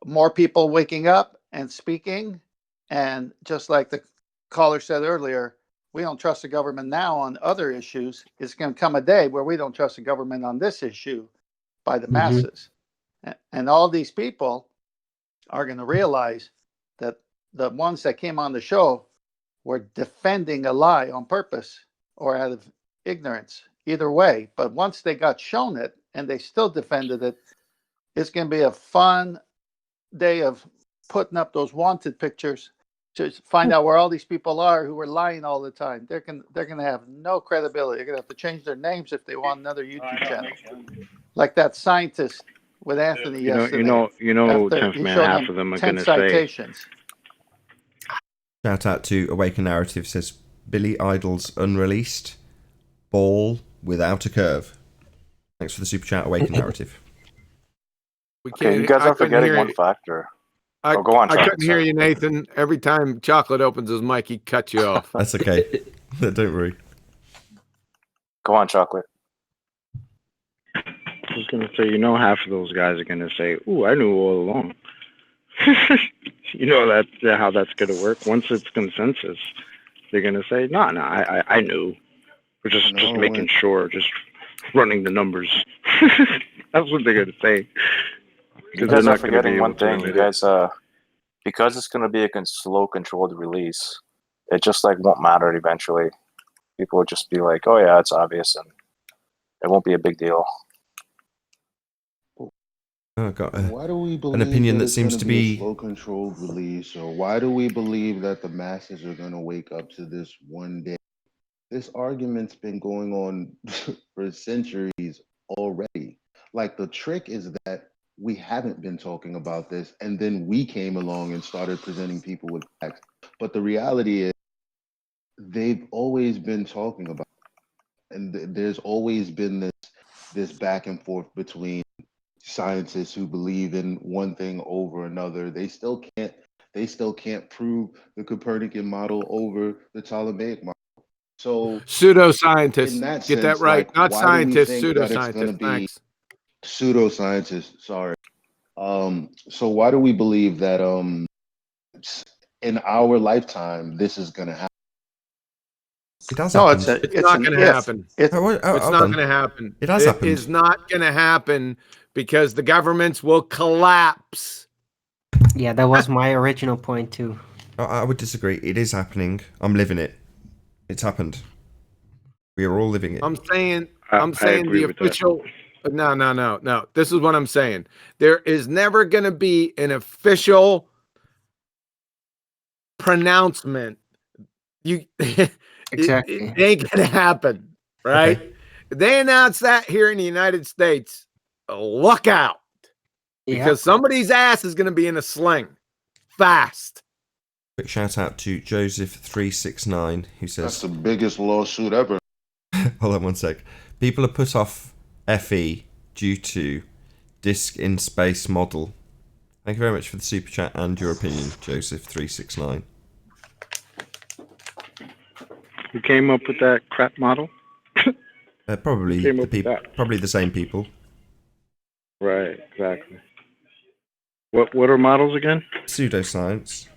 more people waking up and speaking, and just like the caller said earlier, we don't trust the government now on other issues. It's going to come a day where we don't trust the government on this issue by the masses. And all these people are going to realize that the ones that came on the show were defending a lie on purpose or out of ignorance, either way. But once they got shown it and they still defended it, it's going to be a fun day of putting up those wanted pictures to find out where all these people are who were lying all the time. They're going to have no credibility. They're going to have to change their names if they want another YouTube channel, like that scientist with Anthony yesterday. 10th man, half of them are going to say. Shout out to Awaken Narrative, says Billy Idol's unreleased ball without a curve. Thanks for the super chat, Awaken Narrative. Okay, you guys are forgetting one factor. Go on, I couldn't hear you, Nathan. Every time Chocolate opens his mic, he cuts you off. That's okay. Don't worry. Go on, Chocolate. I was going to say, half of those guys are going to say, ooh, I knew all along. That's how that's going to work. Once it's consensus, they're going to say, no, I knew. We're just making sure, just running the numbers. That's what they're going to say. You guys are forgetting one thing. You guys, because it's going to be a slow, controlled release, it just won't matter eventually. People will just be like, "Oh yeah, it's obvious," and it won't be a big deal. I've got why do we believe an opinion that it's seems to be a slow, controlled release, or why do we believe that the masses are going to wake up to this one day? This argument's been going on for centuries already. Like, the trick is that we haven't been talking about this, and then we came along and started presenting people with facts. But the reality is, they've always been talking about it. And there's always been this back and forth between scientists who believe in one thing over another. They still can't prove the Copernican model over the Ptolemaic model. So pseudoscientists, get that right. Not scientists, pseudoscientists. Thanks. Pseudoscientists, sorry. So why do we believe that in our lifetime this is going to happen? It has No, happened. it's not an going to if. happen. It's It's not going to happen. It has happened. It is not going to happen because the governments will collapse. Yeah, that was my original point too. I would disagree. It is happening. I'm living it. It's happened. We are all living it. I'm saying I the agree with that. official. No. This is what I'm saying. There is never going to be an official pronouncement. Exactly. It ain't going to happen, right? Okay. If they announce that here in the United States, look out. Because somebody's ass is going to be in a sling fast. Quick shout out to Joseph369 who says, That's the biggest lawsuit ever. hold on one sec. People are put off FE due to disk in space model. Thank you very much for the super chat and your opinion, Joseph369. Who came up with that crap model? Probably Came the up with people, that. probably the same people. Right, exactly. What are models again? Pseudoscience.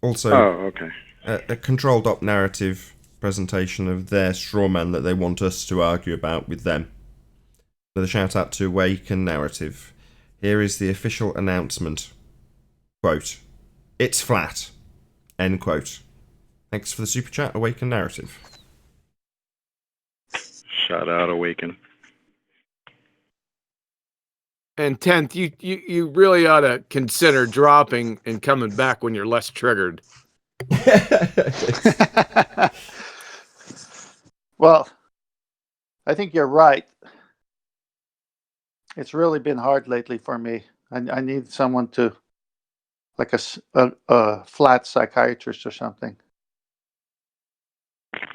Also, Oh, okay. a controlled up narrative presentation of their straw man that they want us to argue about with them. Another shout out to Awaken Narrative. Here is the official announcement. Quote, "It's flat." End quote. Thanks for the super chat, Awaken Narrative. Shout out Awaken. And 10th, you really ought to consider dropping and coming back when you're less triggered. Well, I think you're right. It's really been hard lately for me. I need someone to, like a flat psychiatrist or something.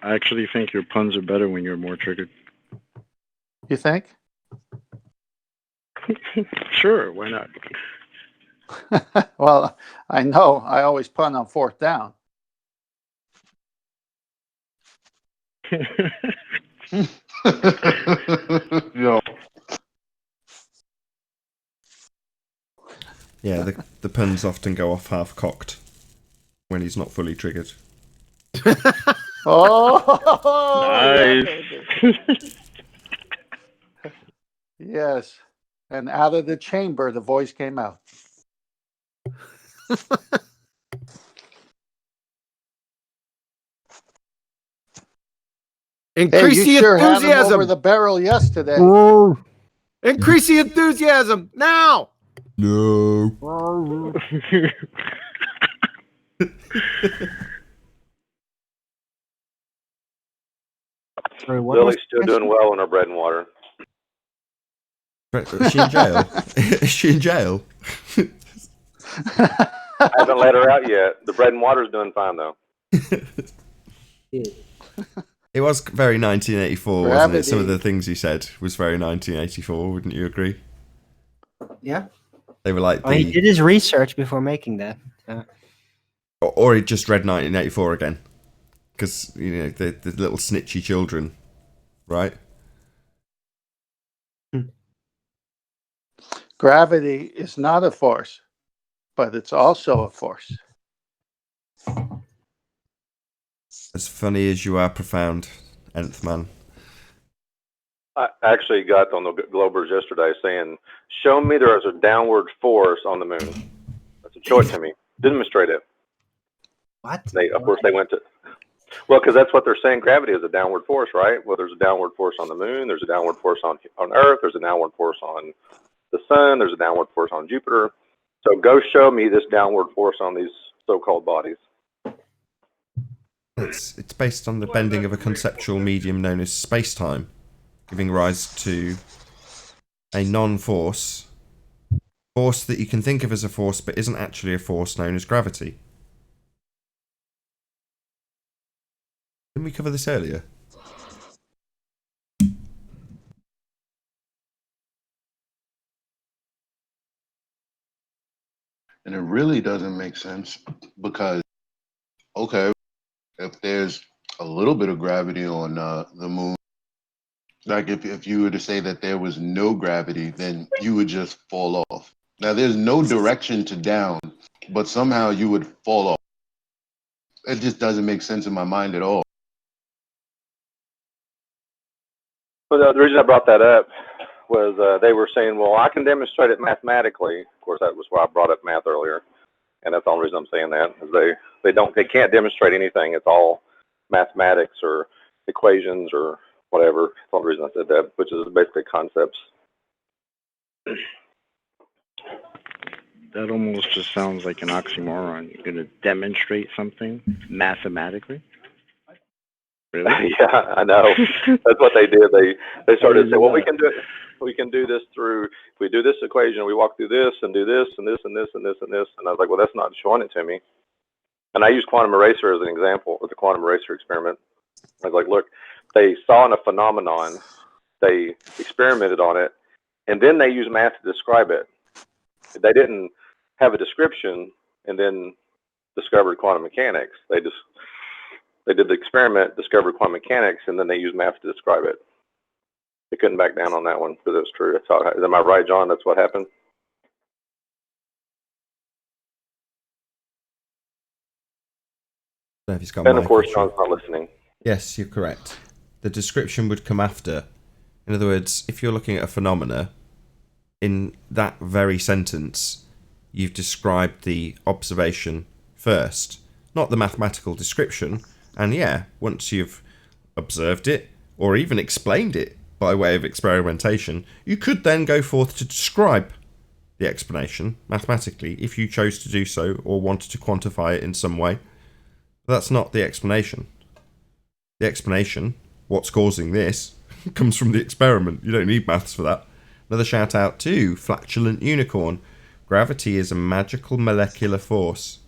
I actually think your puns are better when you're more triggered. You think? Sure, why not? Well, I know I always pun on fourth down. Yo. Yeah, the puns often go off half cocked when he's not fully triggered. Oh, nice. Yes. And out of the chamber, the voice came out. Increase Hey, the you sure had him enthusiasm. over the barrel yesterday. Whoa. Increase the enthusiasm now. No. Sorry, what Lily's was still the doing question? well on her bread and water. Is she in jail? Is she in jail? I haven't let her out yet. The bread and water's doing fine though. It was very 1984, wasn't it? Some of Gravity. the things he said was very 1984, wouldn't you agree? Yeah. They were like Oh, he the... did his research before making that. Or he just read 1984 again. Because, you know, the little snitchy children, right? Gravity is not a force, but it's also a force. As funny as you are profound, Nth man. I actually got on the Globers yesterday saying, show me there is a downward force on the moon. That's a choice to me. Demonstrate it. What? Of course, they went to... Well, because that's what they're saying. Gravity is a downward force, right? Well, there's a downward force on the moon. There's a downward force on Earth. There's a downward force on the sun. There's a downward force on Jupiter. So go show me this downward force on these so-called bodies. It's based on the bending of a conceptual medium known as space-time, giving rise to a non-force, force that you can think of as a force but isn't actually a force, known as gravity. Didn't we cover this earlier? And it really doesn't make sense because, okay, if there's a little bit of gravity on the moon, like if you were to say that there was no gravity, then you would just fall off. Now, there's no direction to down, but somehow you would fall off. It just doesn't make sense in my mind at all. Well, the reason I brought that up was they were saying, well, I can demonstrate it mathematically. Of course, that was why I brought up math earlier, and that's the only reason I'm saying that is they can't demonstrate anything. It's all mathematics or equations or whatever. That's the only reason I said that, which is basically concepts. That almost just sounds like an oxymoron. You're going to demonstrate something mathematically? Really? Yeah, I know. That's what they did. They started to say, well, we can do this through, if we do this equation, we walk through this and do this and this and this and this and this. And I was like, well, that's not showing it to me. And I use quantum eraser as an example with the quantum eraser experiment. I was like, look, they saw a phenomenon, they experimented on it, and then they used math to describe it. They didn't have a description and then discovered quantum mechanics. They did the experiment, discovered quantum mechanics, and then they used math to describe it. They couldn't back down on that one because it's true. That's how, am I right, John? That's what happened? And of course, John's not listening. Yes, you're correct. The description would come after. In other words, if you're looking at a phenomena, in that very sentence, you've described the observation first, not the mathematical description. And yeah, once you've observed it, or even explained it by way of experimentation, you could then go forth to describe the explanation mathematically if you chose to do so or wanted to quantify it in some way. But that's not the explanation. The explanation, what's causing this, comes from the experiment. You don't need maths for that. Another shout out to Flatulent Unicorn. Gravity is a magical molecular force.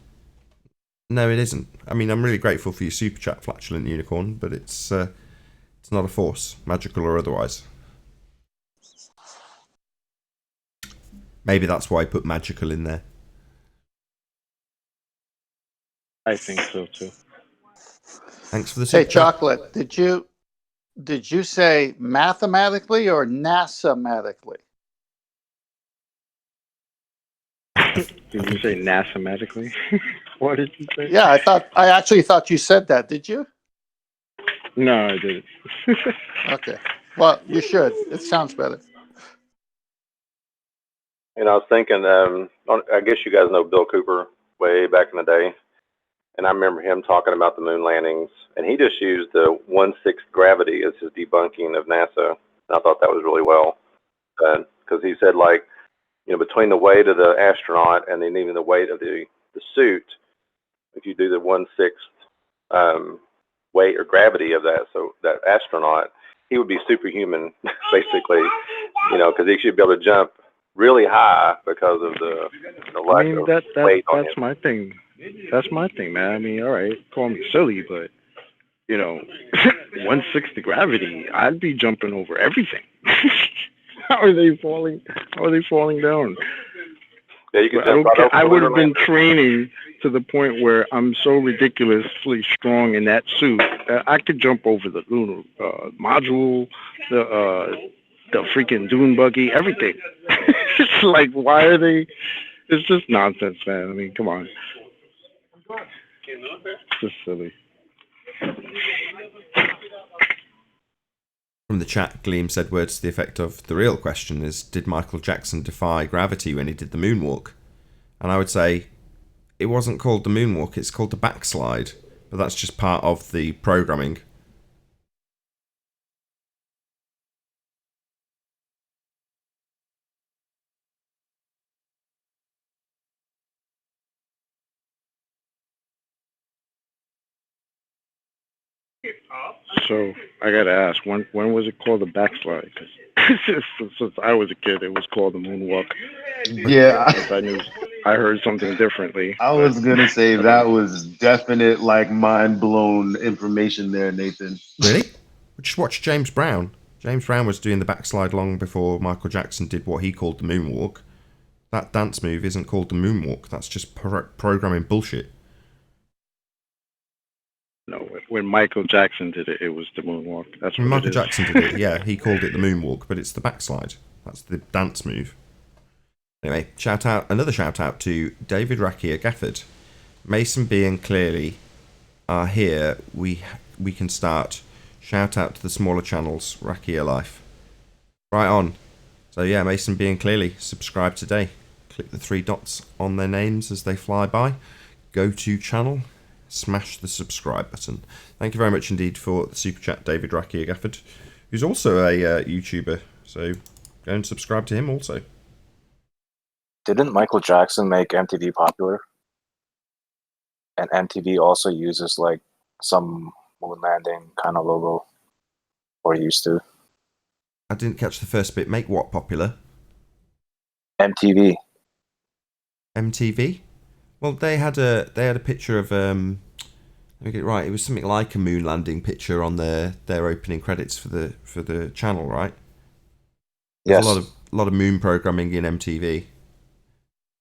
No, it isn't. I mean, I'm really grateful for your super chat, Flatulent Unicorn, but it's not a force, magical or otherwise. Maybe that's why I put magical in there. I think so too. Thanks for the super Hey, chat. Chocolate, did you say mathematically or NASA-matically? Did you say NASA-matically? What did you say? Yeah, I actually thought you said that. Did you? No, I didn't. Okay. Well, you should. It sounds better. And I was thinking, I guess you guys know Bill Cooper way back in the day. And I remember him talking about the moon landings. And he just used the 1/6 gravity as his debunking of NASA. And I thought that was really well done. Because he said, like, you know, between the weight of the astronaut and then even the weight of the suit, if you do the 1/6 weight or gravity of that, so that astronaut, he would be superhuman, basically, you know, because he should be able to jump really high because of the lack of weight on him. That's my thing. That's my thing, man. I mean, all right, call me silly, but, you know, 1/6 gravity, I'd be jumping over everything. How are they falling? How are they falling down? Yeah, you can I would have been training to the point where I'm so ridiculously strong in that suit that I could jump over the lunar module, the freaking dune buggy, everything. It's like, why are they? It's just nonsense, man. I mean, come on. It's just silly. From the chat, Gleam said words to the effect of, the real question is, did Michael Jackson defy gravity when he did the moonwalk? And I would say, it wasn't called the moonwalk, it's called the backslide. But that's just part of the programming. So I gotta ask, when was it called the backslide? Because since I was a kid, it was called the moonwalk. Yeah, I heard something differently. I was gonna say that was definite, like, mind blown information there, Nathan. Really? Just watch James Brown. James Brown was doing the backslide long before Michael Jackson did what he called the moonwalk. That dance move isn't called the moonwalk. That's just programming bullshit. No, when Michael Jackson did it, it was the moonwalk. That's what Michael it is. Jackson did it, yeah. He called it the moonwalk, but it's the backslide. That's the dance move. Anyway, another shout out to David Rakia Gafford. Mason B and Clearly are here. We can start Shout out to the smaller channels, Rackier Life. Right on. So yeah, Mason being clearly, subscribe today. Click the 3 dots on their names as they fly by. Go to channel, smash the subscribe button. Thank you very much indeed for the super chat, David Rackier Gafford, who's also a YouTuber. So go and subscribe to him also. Didn't Michael Jackson make MTV popular? And MTV also uses like some moon landing kind of logo, or used to. I didn't catch the first bit. Make what popular? MTV. MTV? Well, they had a picture of let me get it right. It was something like a moon landing picture on their opening credits for the channel, right? There's Yes. a lot of moon programming in MTV.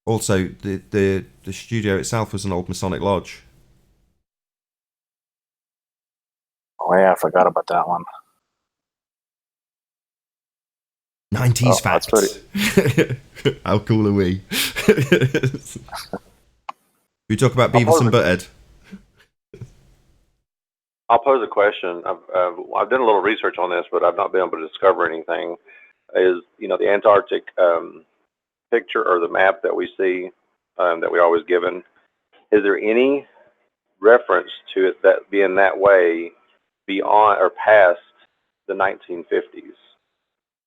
Also, the studio itself was an old Masonic lodge. Oh yeah, I forgot about that one. 90s facts. How cool are we? We talk about Beavis and Butthead. I'll pose a question. I've done a little research on this, but I've not been able to discover anything. Is the Antarctic picture or the map that we see that we're always given? Is there any reference to it that being that way beyond or past the 1950s?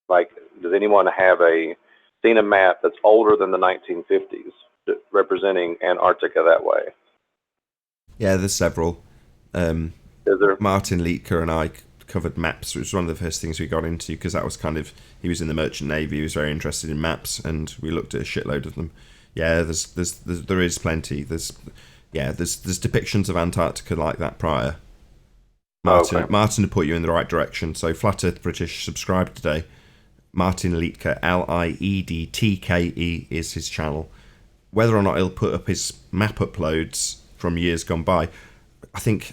Like, does anyone have seen a map that's older than the 1950s representing Antarctica that way? Yeah, there's several. Is there? Martin Leitker and I covered maps, which was one of the first things we got into because that was he was in the Merchant Navy, he was very interested in maps, and we looked at a shitload of them. Yeah, there is plenty. There's depictions of Antarctica like that prior. Martin to put you in the right direction. So Flat Earth British, subscribe today. Martin Leitke, Liedtke is his channel. Whether or not he'll put up his map uploads from years gone by, I think,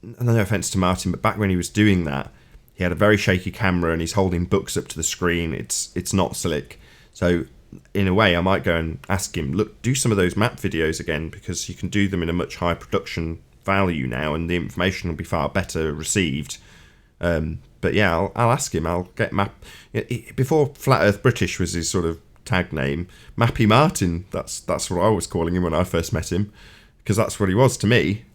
no offence to Martin, but back when he was doing that, he had a very shaky camera and he's holding books up to the screen. It's not slick. So in a way, I might go and ask him, look, do some of those map videos again, because you can do them in a much higher production value now and the information will be far better received. But yeah, I'll ask him. I'll get map. Before Flat Earth British was his sort of tag name, Mappy Martin. That's what I was calling him when I first met him, because that's what he was to me.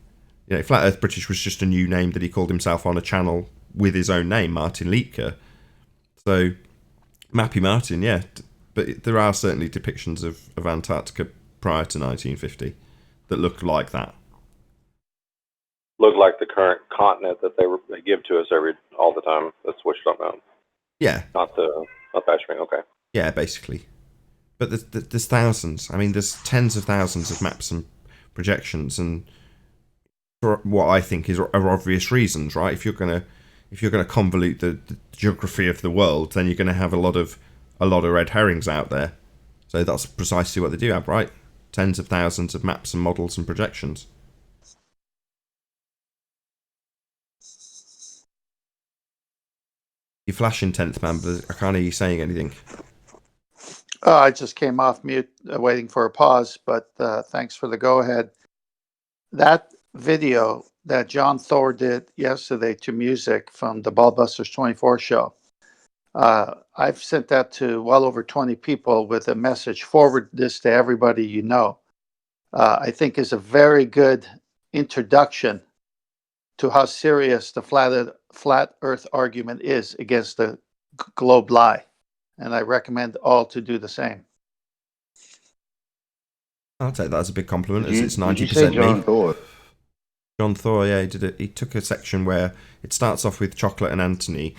Flat Earth British was just a new name that he called himself on a channel with his own name, Martin Leitke. So Mappy Martin, yeah. But there are certainly depictions of Antarctica prior to 1950 that look like that. Look like the current continent that they give to us all the time. That's what you're talking about. Yeah. Not that screen. Okay. Yeah, basically. But there's thousands. I mean, there's tens of thousands of maps and projections, and for what I think are obvious reasons, right? If you're gonna convolute the geography of the world, then you're gonna have a lot of red herrings out there. So that's precisely what they do have, right? Tens of thousands of maps and models and projections. You're flashing, 10th man, but I can't hear you saying anything. I just came off mute waiting for a pause, but thanks for the go-ahead. That video that John Thor did yesterday to music from the Ballbusters 24 show, I've sent that to well over 20 people with a message, forward this to everybody you know. I think is a very good introduction to how serious the flat Earth argument is against the globe lie. And I recommend all to do the same. I'll take that as a big compliment, Did as you- it's did you 90% say John me. Thor? John Thor, yeah, he did it. He took a section where it starts off with Chocolate and Anthony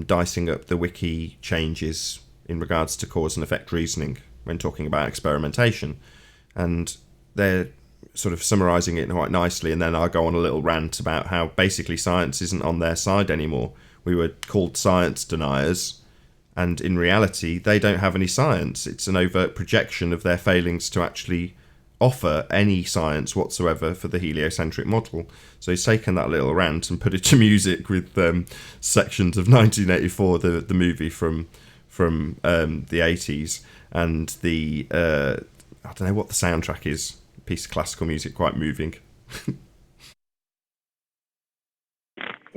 dicing up the wiki changes in regards to cause and effect reasoning when talking about experimentation. And they're sort of summarising it quite nicely, and then I go on a little rant about how basically science isn't on their side anymore. We were called science deniers, and in reality, they don't have any science. It's an overt projection of their failings to actually offer any science whatsoever for the heliocentric model. So he's taken that little rant and put it to music with sections of 1984, the movie from the 80s, and the I don't know what the soundtrack is. Piece of classical music, quite moving.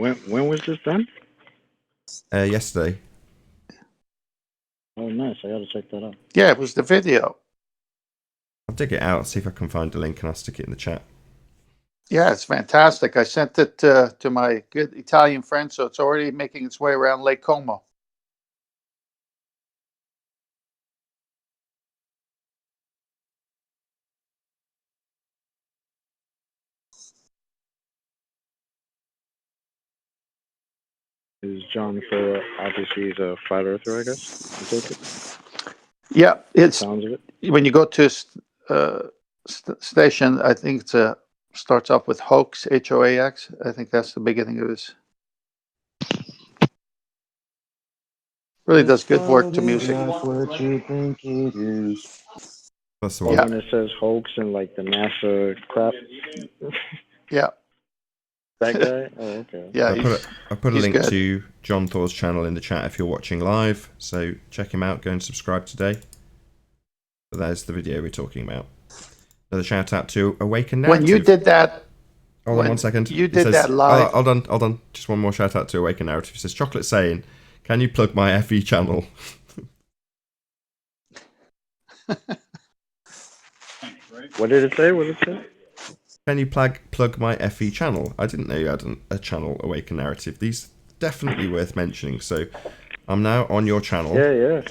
When was this done? Yesterday. Oh, nice. I gotta check that out. Yeah, it was the video. I'll dig it out, see if I can find a link, and I'll stick it in the chat. Yeah, it's fantastic. I sent it to my good Italian friend, so it's already making its way around Lake Como. Is John Thor obviously he's a flat earther, I guess? I take it. Yeah, it's Sounds of it. when you go to station. I think it's starts off with hoax, HOAX. I think that's the beginning of his. Really does good work to music. Not what you think it is. That's the Or one. when it says hoax and like the NASA crap. Yeah. That guy? Oh, okay. Yeah, I put a he's link good. to John Thor's channel in the chat if you're watching live, so check him out, go and subscribe today. But there's the video we're talking about. Another shout out to Awaken Narrative. When you did that, Hold on 1 second. you It did says, that live. Hold on. Just one more shout out to Awaken Narrative. It says, Chocolate saying, can you plug my FE channel? What did it say? What did it say? Can you plug my FE channel? I didn't know you had a channel, Awaken Narrative. These definitely worth mentioning. So I'm now on your channel. Yeah.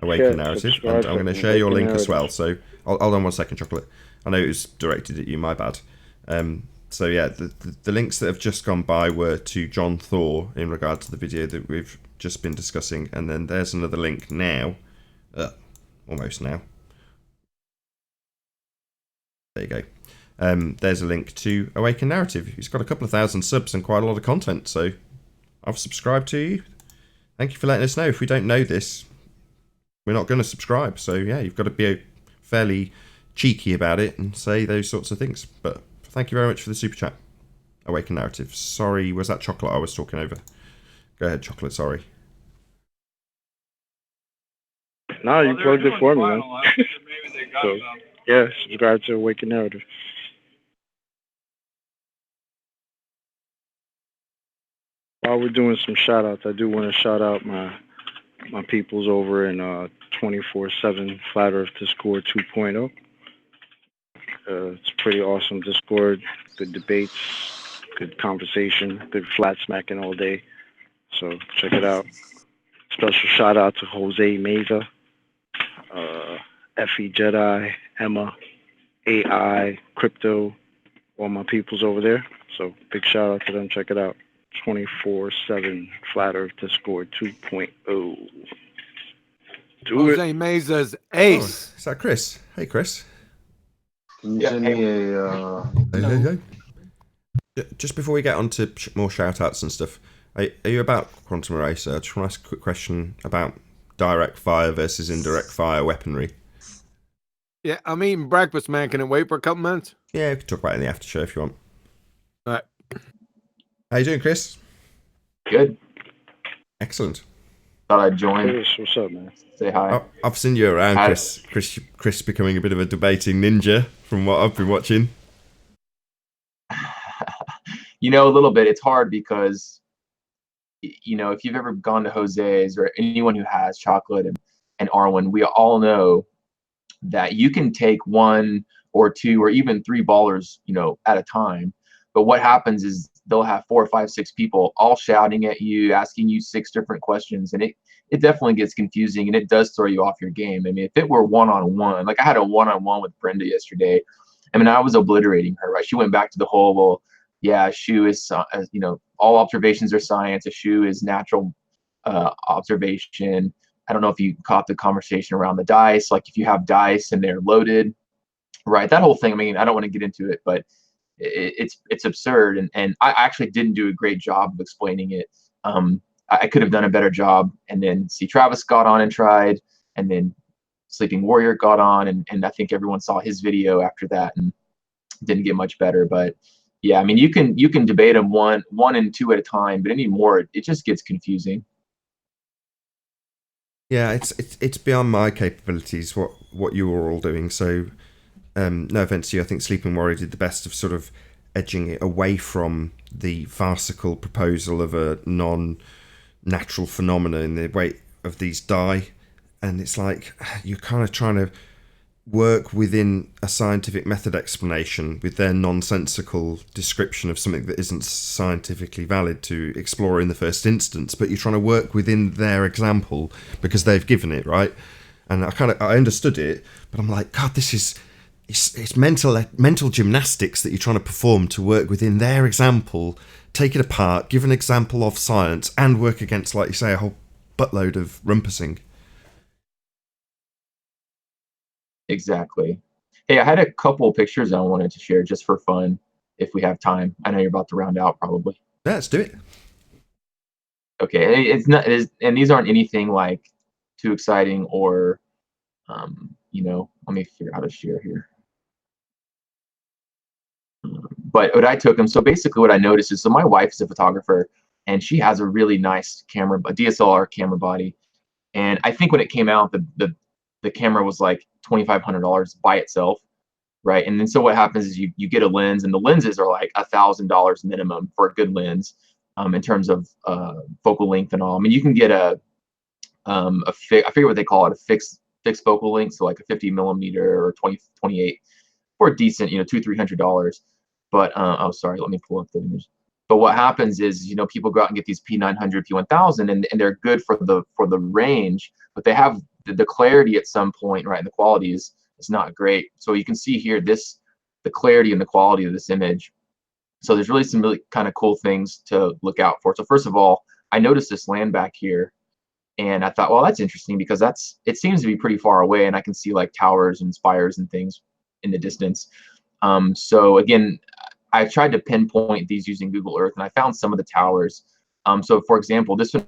Awaken Yeah, Narrative, subscribe and I'm going to share your Awaken link as Narrative. well. So hold on 1 second, Chocolate. I know it was directed at you, my bad. So yeah, the links that have just gone by were to John Thor in regard to the video that we've just been discussing, and then there's another link now, almost now. There you go. There's a link to Awaken Narrative. He's got a couple of thousand subs and quite a lot of content, so I've subscribed to you. Thank you for letting us know. If we don't know this, we're not going to subscribe. So yeah, you've got to be fairly cheeky about it and say those sorts of things. But thank you very much for the super chat. Awaken Narrative. Sorry, was that Chocolate I was talking over? Go ahead, Chocolate, sorry. No, you plugged it for me, man. So, yeah, subscribe to Awaken Narrative. While we're doing some shout outs, I do want to shout out my peoples over in 24/7 Flat Earth Discord 2.0. It's pretty awesome Discord, good debates, good conversation, good flat smacking all day. So check it out. Special shout out to Jose Meza, FE Jedi, Emma, AI, Crypto, all my peoples over there. So big shout out to them. Check it out. 24/7 Flat Earth Discord 2.0. Do it. Jose Meza's ace. Is that Chris? Hey, Chris. Can you send me a... Hey. Just before we get on to more shout-outs and stuff, are you about Quantum Eraser? I just want to ask a quick question about direct fire versus indirect fire weaponry. Yeah, I'm eating breakfast, man. Can it wait for a couple minutes? Yeah, we can talk about it in the after show if you want. All right. How you doing, Chris? Good. Excellent. Thought I'd join. Chris, what's up, man? Say hi. I've seen you around, Chris becoming a bit of a debating ninja from what I've been watching. You know, a little bit. It's hard because, you know, if you've ever gone to Jose's or anyone who has chocolate and Arwen, we all know that you can take one or two or even three ballers, you know, at a time. But what happens is they'll have 4, 5, 6 people all shouting at you, asking you 6 different questions. And it definitely gets confusing and it does throw you off your game. I mean, if it were one-on-one, like I had a one-on-one with Brenda yesterday, I mean, I was obliterating her, right? She went back to the whole, well, yeah, Shu is, you know, all observations are science. A Shu is natural observation. I don't know if you caught the conversation around the dice. Like if you have dice and they're loaded, right? That whole thing, I mean, I don't want to get into it, but it's absurd. And I actually didn't do a great job of explaining it. I could have done a better job. And then Travis got on and tried, and then Sleeping Warrior got on, and I think everyone saw his video after that and didn't get much better. But yeah, I mean, you can debate them one and two at a time, but anymore, it just gets confusing. Yeah, it's beyond my capabilities what you were all doing. So no offense to you, I think Sleeping Warrior did the best of sort of edging it away from the farcical proposal of a non-natural phenomena in the way of these die, and it's like you're kind of trying to work within a scientific method explanation with their nonsensical description of something that isn't scientifically valid to explore in the first instance, but you're trying to work within their example because they've given it, right? And I understood it, but I'm like, God, this is it's mental gymnastics that you're trying to perform to work within their example, take it apart, give an example of science, and work against, like you say, a whole buttload of rumpusing. Exactly. Hey, I had a couple of pictures I wanted to share just for fun, if we have time. I know you're about to round out, probably. Yeah, let's do it. Okay, and these aren't anything like too exciting or, let me figure out how to share here. But what I took them, so basically what I noticed is, so my wife is a photographer, and she has a really nice camera, a DSLR camera body. And I think when it came out, the camera was like $2,500 by itself, right? And then so what happens is you get a lens, and the lenses are like $1,000 minimum for a good lens, in terms of focal length and all. I mean, you can get I forget what they call it, a fixed focal length, so like a 50 millimeter or 28 for a decent, $200-300. But oh, sorry, let me pull up the image. But what happens is, people go out and get these P900, P1000, and they're good for the range, but they have the clarity at some point, right? And the quality is not great. So you can see here the clarity and the quality of this image. So there's really some really kind of cool things to look out for. So first of all, I noticed this land back here, and I thought, well, that's interesting because it seems to be pretty far away, and I can see like towers and spires and things in the distance. So again, I tried to pinpoint these using Google Earth, and I found some of the towers. So for example, this one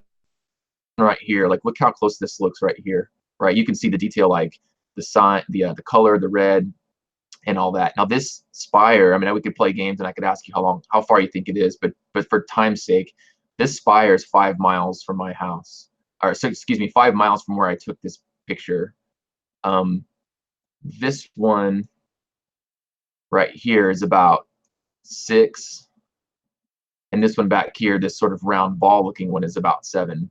right here, like look how close this looks right here, right? You can see the detail, like the sign, the color, the red, and all that. Now this spire, I mean, we could play games, and I could ask you how far you think it is, but for time's sake, this spire is 5 miles from my house, or so, excuse me, 5 miles from where I took this picture. This one right here is about 6, and this one back here, this sort of round ball looking one, is about 7,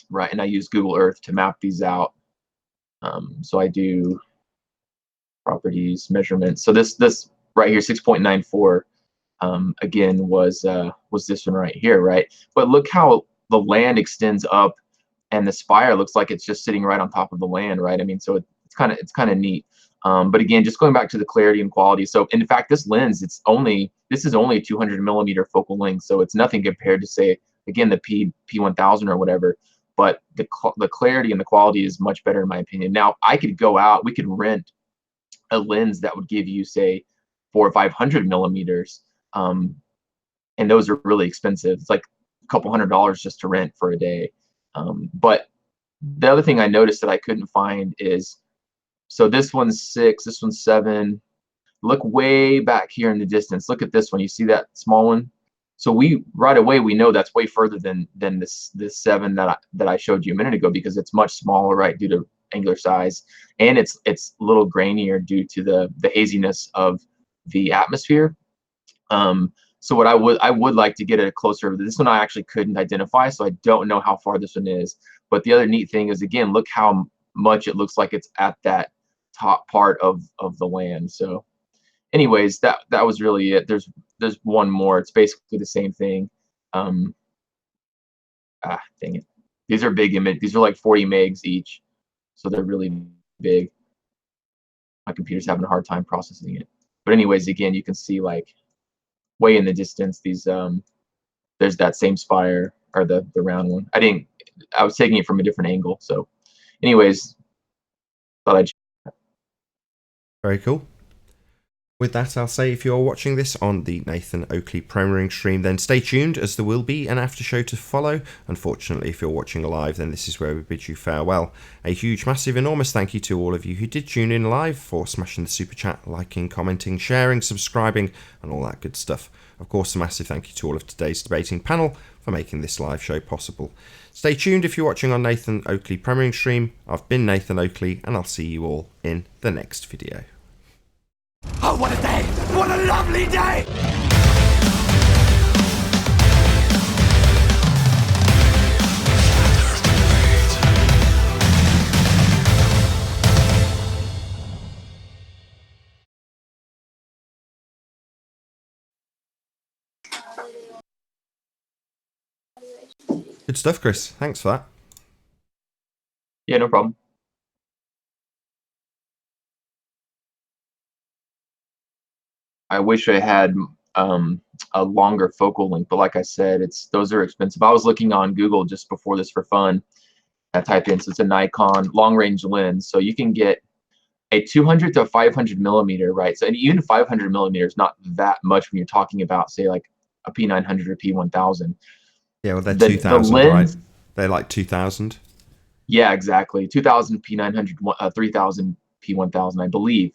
right? And I use Google Earth to map these out. So I do properties, measurements. So this right here, 6.94, again was this one right here, right? But look how the land extends up, and the spire looks like it's just sitting right on top of the land, right? I mean, so it's kind of neat. But again, just going back to the clarity and quality. So in fact, this lens, this is only 200 millimeter focal length. So it's nothing compared to, say, again, the P1000 or whatever, but the clarity and the quality is much better in my opinion. Now we could rent a lens that would give you, say, 400 or 500 millimeters. And those are really expensive. It's like a couple $100 just to rent for a day. But the other thing I noticed that I couldn't find is, so this one's 6, this one's 7. Look way back here in the distance. Look at this one. You see that small one? So right away we know that's way further than this 7 that I showed you a minute ago, because it's much smaller, right, due to angular size, and it's a little grainier due to the haziness of the atmosphere. So what I would like to get a closer. This one I actually couldn't identify, so I don't know how far this one is. But the other neat thing is, again, look how much it looks like it's at that top part of the land. So anyways, that was really it. There's one more. It's basically the same thing. Dang it. These are big images. These are like 40 megs each, so they're really big. My computer's having a hard time processing it. But anyways, again, you can see like way in the distance these there's that same spire, or the round one. I was taking it from a different angle. So anyways, thought I'd. Very cool. With that, I'll say, if you're watching this on the Nathan Oakley premiering stream, then stay tuned, as there will be an after show to follow. Unfortunately, if you're watching live, then this is where we bid you farewell. A huge, massive, enormous thank you to all of you who did tune in live, for smashing the super chat, liking, commenting, sharing, subscribing, and all that good stuff. Of course, a massive thank you to all of today's debating panel for making this live show possible. Stay tuned if you're watching on Nathan Oakley premiering stream. I've been Nathan Oakley, and I'll see you all in the next video. Oh, what a day! What a lovely day! Good stuff, Chris. Thanks for that. Yeah, no problem. I wish I had a longer focal length, but like I said, those are expensive. I was looking on Google just before this for fun. I typed in, so it's a Nikon long range lens. So you can get a 200 to 500 millimeter, right? So and even 500 millimeters, not that much when you're talking about, say, like a P900 or P1000. Yeah, well, they're 2000, right? They're like 2000. Yeah, exactly. 2000 P900, 3000 P1000, I believe.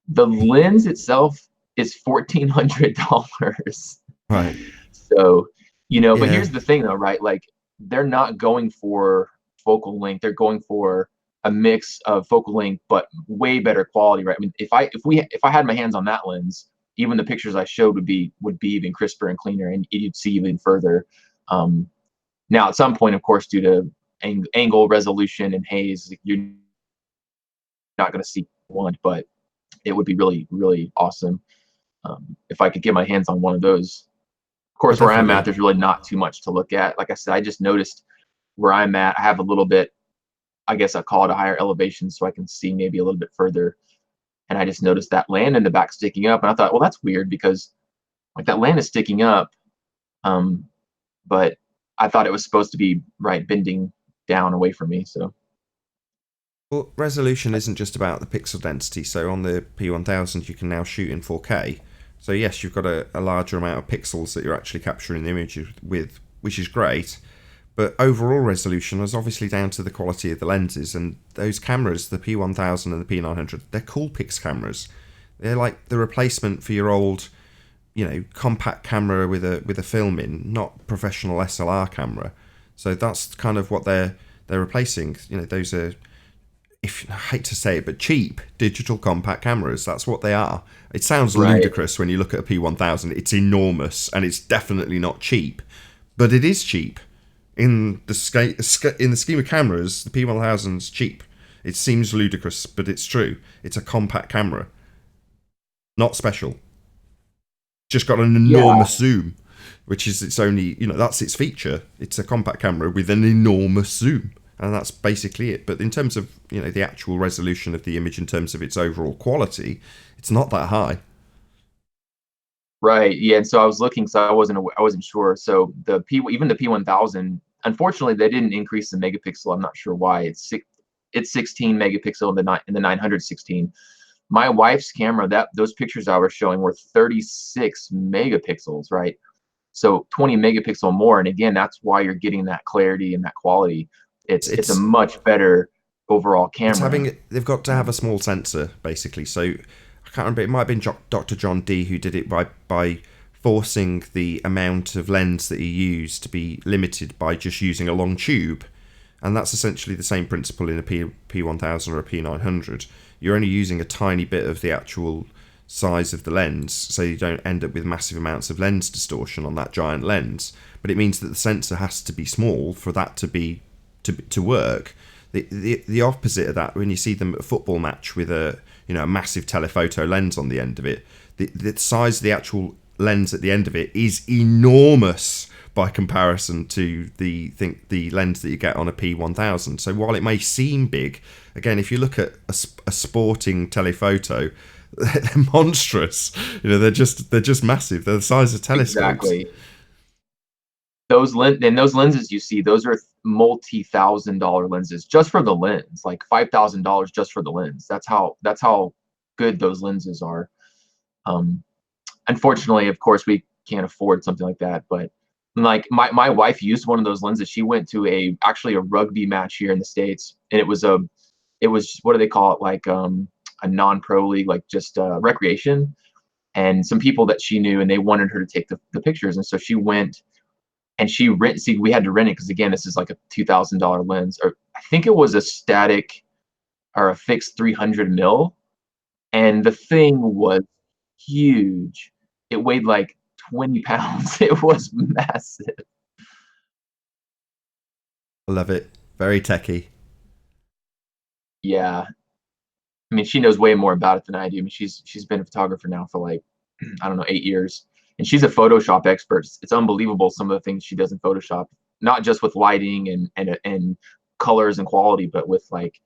The lens itself is $1,400. Right. So, but Yeah. here's the thing though, right? Like they're not going for focal length. They're going for a mix of focal length, but way better quality, right? I mean, if I had my hands on that lens, even the pictures I showed would be even crisper and cleaner, and you'd see even further. Now, at some point, of course, due to angle, resolution, and haze, you're not going to see one, but it would be really, really awesome if I could get my hands on one of those. Of course, where I'm at, there's really not too much to look at. Like I said, I just noticed where I'm at, I have a little bit, I guess I call it a higher elevation, so I can see maybe a little bit further. And I just noticed that land in the back sticking up, and I thought, well, that's weird because like that land is sticking up, but I thought it was supposed to be bending down away from me. So. Well, resolution isn't just about the pixel density. So on the P1000, you can now shoot in 4K. So yes, you've got a larger amount of pixels that you're actually capturing the image with, which is great. But overall resolution is obviously down to the quality of the lenses. And those cameras, the P1000 and the P900, they're Coolpix cameras. They're like the replacement for your old, compact camera with a film in, not professional SLR camera. So that's kind of what they're replacing. Those are, I hate to say it, but cheap digital compact cameras. That's what they are. It sounds ludicrous when you look at a P1000. It's enormous, and it's definitely not cheap, but it is cheap. In the scheme of cameras, the P1000's cheap. It seems ludicrous, but it's true. It's a compact camera, not special. Just got an enormous zoom, which is its only, that's its feature. It's a compact camera with an enormous zoom. And that's basically it. But in terms of, the actual resolution of the image, in terms of its overall quality, it's not that high. Right. Yeah. And so I was looking, so I wasn't sure. So even the P1000, unfortunately, they didn't increase the megapixel. I'm not sure why. It's 16 megapixel in the 916. My wife's camera, those pictures I was showing were 36 megapixels, right? So 20 megapixel more. And again, that's why you're getting that clarity and that quality. It's a much better overall camera. They've got to have a small sensor, basically. So I can't remember, it might have been Dr. John D who did it by forcing the amount of lens that he used to be limited by just using a long tube. And that's essentially the same principle in a P1000 or a P900. You're only using a tiny bit of the actual size of the lens, so you don't end up with massive amounts of lens distortion on that giant lens. But it means that the sensor has to be small for that to work. The opposite of that, when you see them at a football match with a massive telephoto lens on the end of it, the size of the actual lens at the end of it is enormous by comparison to the lens that you get on a P1000. So while it may seem big, again, if you look at a sporting telephoto, they're monstrous. They're just massive. They're the size of telescopes. Exactly. Those lenses you see, those are multi-$1,000 lenses just for the lens, like $5,000 just for the lens. That's how good those lenses are. Unfortunately, of course, we can't afford something like that. But like my wife used one of those lenses. She went to actually a rugby match here in the States, and it was what do they call it, like a non-pro league, like just recreation. And some people that she knew, and they wanted her to take the pictures, and so she went. And we had to rent it because, again, this is like a $2,000 lens, or I think it was a static or a fixed 300 mil. And the thing was huge. It weighed like 20 pounds. It was massive. I love it. Very techie. Yeah. I mean, she knows way more about it than I do. I mean, she's been a photographer now for like, I don't know, 8 years. And she's a Photoshop expert. It's unbelievable some of the things she does in Photoshop. not just with lighting and colors and quality, but with like,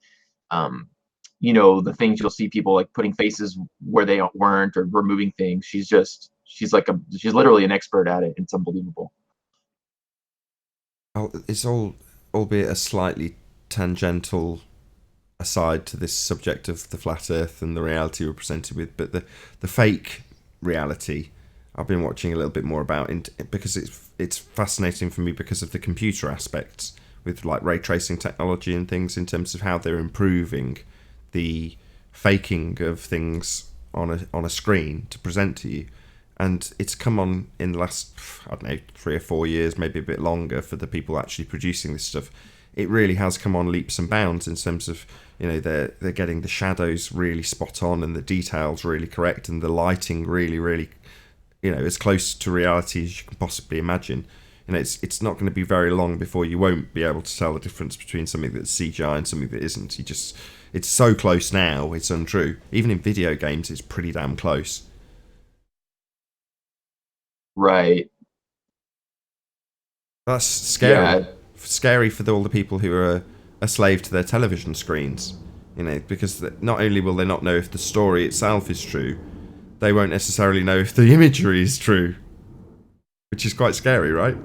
the things you'll see people like putting faces where they weren't or removing things. She's literally an expert at it. It's unbelievable. It's all, albeit a slightly tangential aside to this subject of the flat earth and the reality we're presented with, but the fake reality I've been watching a little bit more about because it's fascinating for me because of the computer aspects with like ray tracing technology and things, in terms of how they're improving the faking of things on a screen to present to you. And it's come on in the last, I don't know, 3 or 4 years, maybe a bit longer, for the people actually producing this stuff. It really has come on leaps and bounds in terms of, they're getting the shadows really spot on and the details really correct and the lighting really, really, as close to reality as you can possibly imagine. It's not going to be very long before you won't be able to tell the difference between something that's CGI and something that isn't. It's so close now, it's untrue. Even in video games, it's pretty damn close. Right. That's scary. Yeah. Scary for all the people who are a slave to their television screens. Because not only will they not know if the story itself is true, they won't necessarily know if the imagery is true. Which is quite scary, right?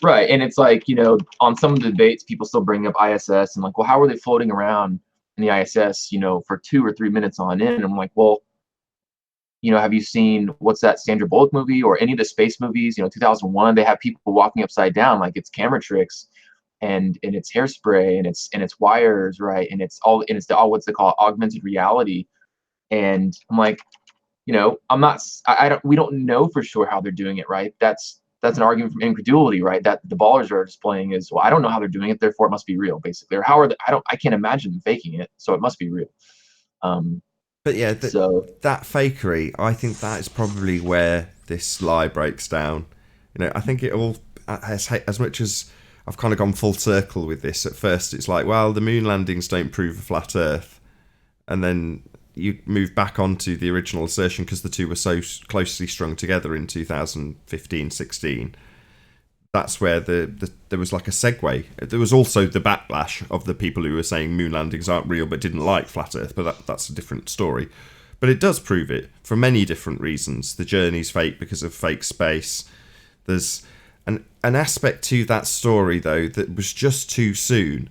Right. And it's like, on some of the debates, people still bring up ISS and like, well, how are they floating around in the ISS, for 2 or 3 minutes on end? And I'm like, well, have you seen, what's that Sandra Bullock movie or any of the space movies? 2001, they have people walking upside down, like it's camera tricks and it's hairspray and it's wires, right? And it's all what's they call augmented reality. And I'm like, I'm not, we don't know for sure how they're doing it, right? That's an argument from incredulity, right? That the ballers are displaying is, well, I don't know how they're doing it, therefore it must be real, basically. Or how are they, I can't imagine them faking it, so it must be real. But yeah, that fakery, I think that is probably where this lie breaks down. I think it all, as much as I've kind of gone full circle with this, at first it's like, well, the moon landings don't prove a flat earth. And then you move back onto the original assertion because the two were so closely strung together in 2015-16. That's where there was like a segue. There was also the backlash of the people who were saying moon landings aren't real but didn't like flat earth, but that's a different story. But it does prove it for many different reasons. The journey's fake because of fake space. There's an aspect to that story, though, that was just too soon.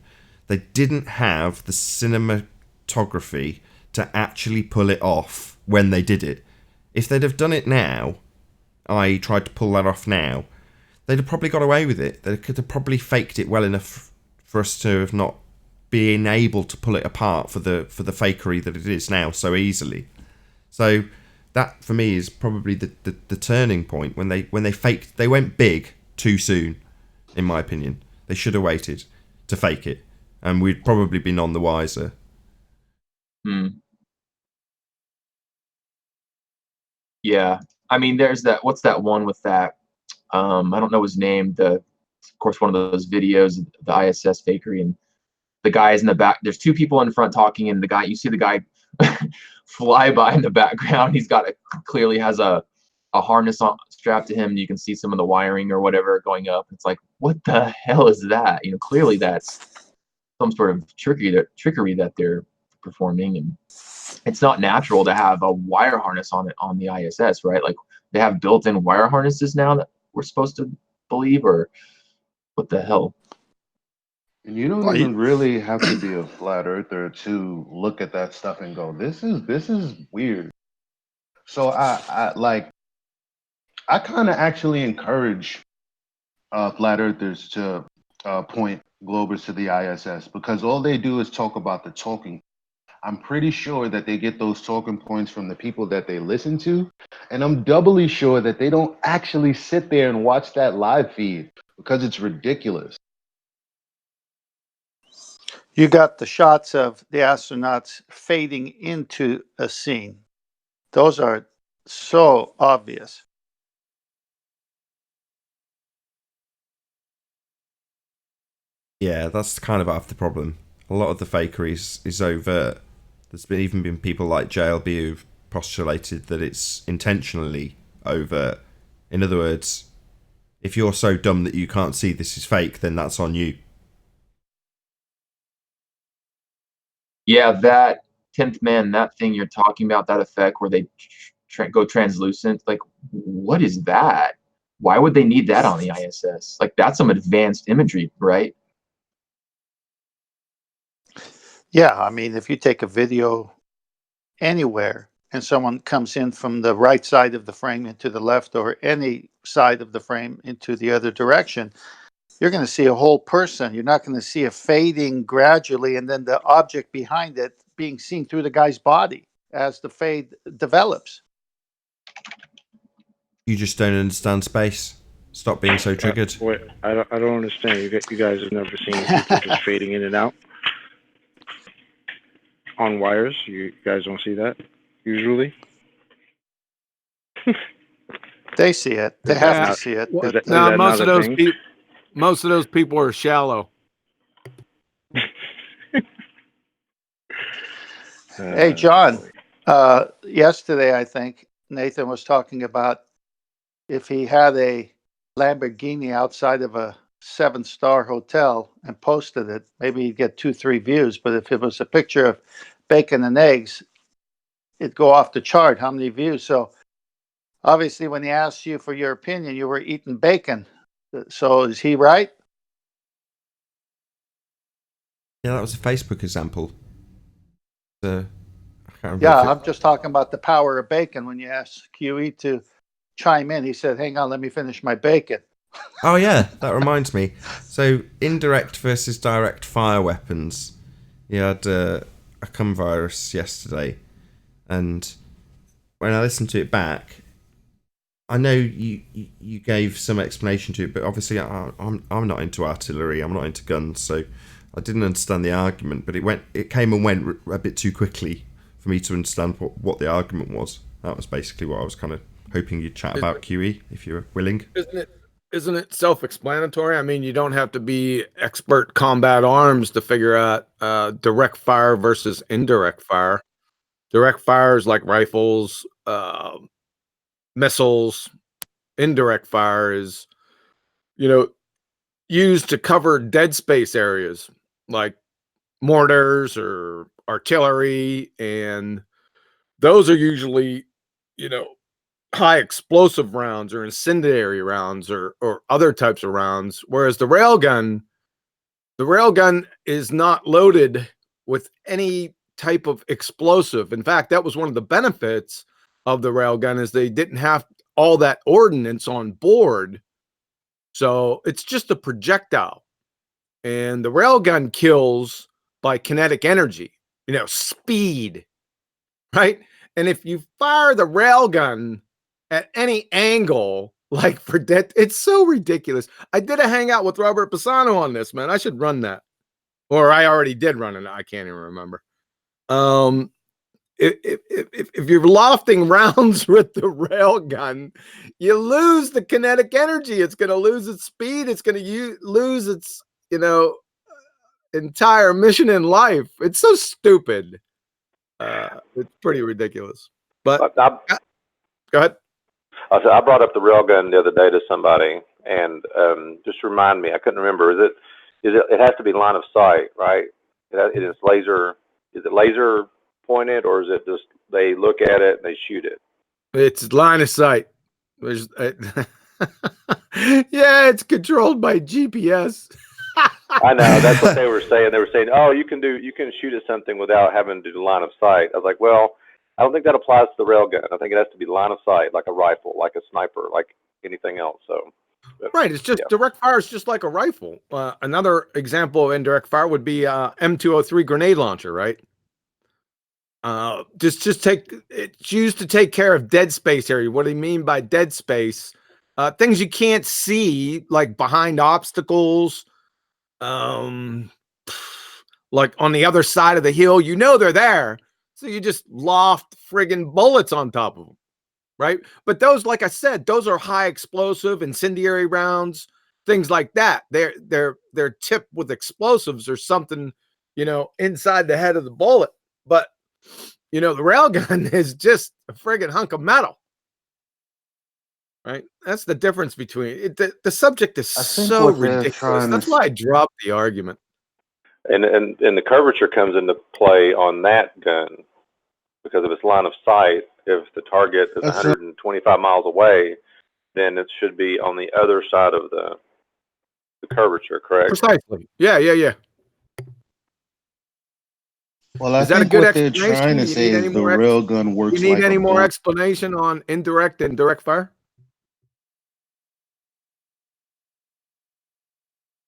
They didn't have the cinematography to actually pull it off when they did it. If they'd have done it now, I tried to pull that off now, they'd have probably got away with it. They could have probably faked it well enough for us to have not been able to pull it apart for the fakery that it is now so easily. So that for me is probably the turning point when they faked. They went big too soon, in my opinion. They should have waited to fake it, and we'd probably be none the wiser. Yeah, I mean, there's that. What's that one with that? I don't know his name. Of course, one of those videos, the ISS fakery, and the guy's in the back. There's two people in front talking, and you see the guy fly by in the background. He's clearly has a harness strapped to him, and you can see some of the wiring or whatever going up. It's like, what the hell is that? Clearly that's some sort of trickery that they're performing, and it's not natural to have a wire harness on the ISS, right? Like they have built-in wire harnesses now that we're supposed to believe, or what the hell? And you don't even really have to be a flat earther to look at that stuff and go, this is weird. So I kind of actually encourage flat earthers to point Globers to the ISS, because all they do is talk about the talking. I'm pretty sure that they get those talking points from the people that they listen to. And I'm doubly sure that they don't actually sit there and watch that live feed, because it's ridiculous. You got the shots of the astronauts fading into a scene. Those are so obvious. Yeah, that's kind of half the problem. A lot of the fakery is overt. There's even been people like JLB who've postulated that it's intentionally overt In other words, if you're so dumb that you can't see this is fake, then that's on you. Yeah, that 10th man, that thing you're talking about, that effect where they go translucent, like, what is that? Why would they need that on the ISS? Like, that's some advanced imagery, right? Yeah, I mean, if you take a video anywhere and someone comes in from the right side of the frame into the left or any side of the frame into the other direction, you're going to see a whole person. You're not going to see a fading gradually and then the object behind it being seen through the guy's body as the fade develops. You just don't understand space. Stop being so triggered. Wait, I don't understand. You guys have never seen people just fading in and out on wires. You guys don't see that usually. They see it. They have to see it. But, no, most of those people are shallow. Hey, John. Yesterday, I think Nathan was talking about if he had a Lamborghini outside of a 7-star hotel and posted it, maybe he'd get 2-3 views. But if it was a picture of bacon and eggs, it'd go off the chart. How many views? So obviously, when he asked you for your opinion, you were eating bacon. So is he right? Yeah, that was a Facebook example. Yeah, I'm just talking about the power of bacon. When you asked QE to chime in, he said, "Hang on, let me finish my bacon." Oh yeah, that reminds me. So indirect versus direct fire weapons. You had a cum virus yesterday, and when I listened to it back, I know you gave some explanation to it, but obviously I'm not into artillery. I'm not into guns, so I didn't understand the argument. But it came and went a bit too quickly for me to understand what the argument was. That was basically what I was kind of hoping you'd chat about, QE, if you're willing. Isn't it self-explanatory? I mean, you don't have to be expert combat arms to figure out direct fire versus indirect fire. Direct fire is like rifles, missiles. Indirect fire is, used to cover dead space areas like mortars or artillery, and those are usually, high explosive rounds or incendiary rounds or other types of rounds, whereas the railgun is not loaded with any type of explosive. In fact, that was one of the benefits of the railgun, is they didn't have all that ordnance on board. So it's just a projectile. And the railgun kills by kinetic energy, speed, right? And if you fire the railgun at any angle, like for death, it's so ridiculous. I did a hangout with Robert Pisano on this, man. I should run that. Or I already did run it. I can't even remember. If you're lofting rounds with the railgun, you lose the kinetic energy. It's going to lose its speed. It's going to lose its, entire mission in life. It's so stupid. It's pretty ridiculous. But go ahead. I brought up the railgun the other day to somebody, and just remind me, I couldn't remember. It has to be line of sight, right? It is laser. Is it laser pointed, or is it just they look at it and they shoot it? It's line of sight. Yeah, it's controlled by GPS. I know, that's what they were saying. They were saying, "Oh, you can shoot at something without having to do line of sight." I was like, "Well, I don't think that applies to the railgun. I think it has to be line of sight, like a rifle, like a sniper, like anything else." So, right, it's just direct fire is just like a rifle. Another example of indirect fire would be M203 grenade launcher, right? It's used to take care of dead space area. What do you mean by dead space? Things you can't see, like behind obstacles, like on the other side of the hill. They're there, so you just loft friggin' bullets on top of them, right? But those, like I said, those are high explosive, incendiary rounds, things like that. They're tipped with explosives or something, inside the head of the bullet. But the railgun is just a friggin' hunk of metal. right? That's the difference between it. The subject is I think so what they're ridiculous. trying That's to why I dropped the argument. And the curvature comes into play on that gun because of its line of sight. If the target is That's 125 miles away, then it should be on the other side of the curvature, correct? Precisely. Yeah. Well, I Is that a think good what they're explanation? trying to You say need any is the more? railgun You works need like a any more bullet. explanation on indirect and direct fire?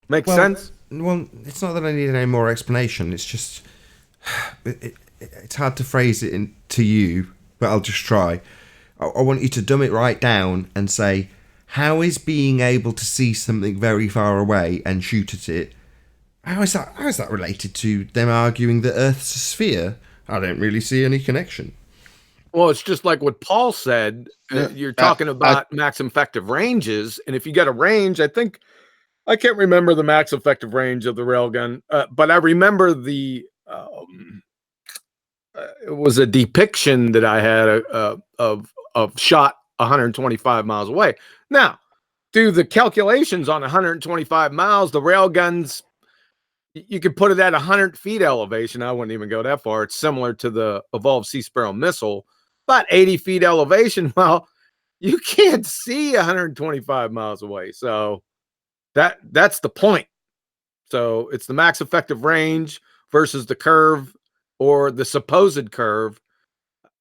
Makes sense. Well, it's not that I need any more explanation. It's just it's hard to phrase it to you, but I'll just try. I want you to dumb it right down and say, how is being able to see something very far away and shoot at it? How is that related to them arguing that Earth's a sphere? I don't really see any connection. Well, it's just like what Paul said. You're talking about max effective ranges, and if you get a range, I can't remember the max effective range of the railgun, but I remember it was a depiction that I had of shot 125 miles away. Now, do the calculations on 125 miles, the railguns, you could put it at 100 feet elevation. I wouldn't even go that far. It's similar to the Evolved Sea Sparrow missile, about 80 feet elevation. Well, you can't see 125 miles away. So that's the point. So it's the max effective range versus the curve or the supposed curve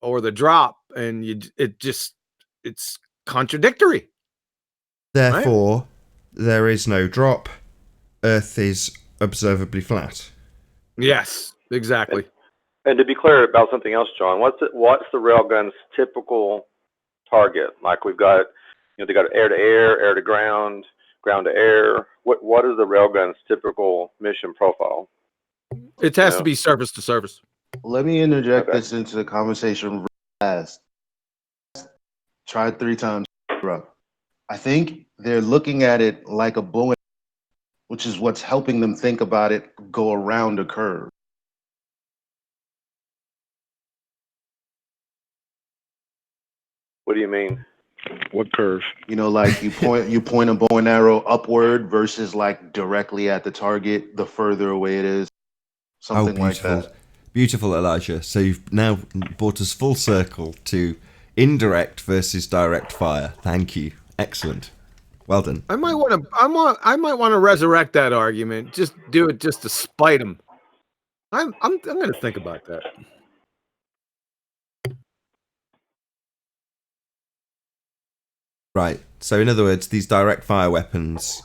or the drop. And it's contradictory. Therefore, right? There is no drop. Earth is observably flat. Yes, exactly. And to be clear about something else, John, what's the railgun's typical target? Like we've got, they got air to air, air to ground, ground to air. What is the railgun's typical mission profile? It has to be surface to surface. Let me interject this into the conversation real fast. Tried 3 times, bro. I think they're looking at it like a bow, which is what's helping them think about it go around a curve. What do you mean? What curve? Like you point a bow and arrow upward versus like directly at the target, the further away it is. Something like that. Beautiful, Elijah. So you've now brought us full circle to indirect versus direct fire. Thank you. Excellent. Well done. I might want to resurrect that argument. Just do it just to spite him. I'm going to think about that. Right. So in other words, these direct fire weapons,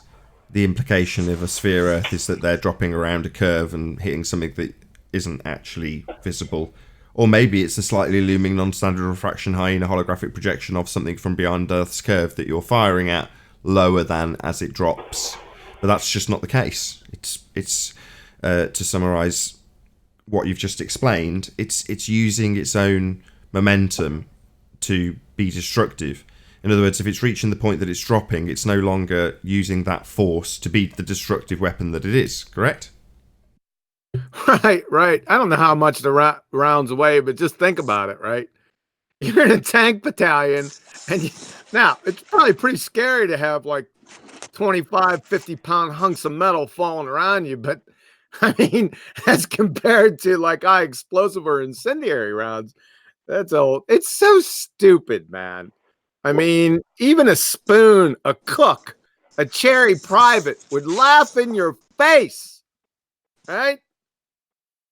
the implication of a sphere Earth is that they're dropping around a curve and hitting something that isn't actually visible. Or maybe it's a slightly looming non-standard refraction hyena holographic projection of something from beyond Earth's curve that you're firing at lower than as it drops. But that's just not the case. It's to summarize what you've just explained, it's using its own momentum to be destructive. In other words, if it's reaching the point that it's dropping, it's no longer using that force to be the destructive weapon that it is, correct? Right. I don't know how much the rounds weigh, but just think about it, right? You're in a tank battalion, and now it's probably pretty scary to have like 25, 50-pound hunks of metal falling around you, but I mean, as compared to like high explosive or incendiary rounds, it's so stupid, man. I mean, even a spoon, a cook, a cherry private would laugh in your face, right?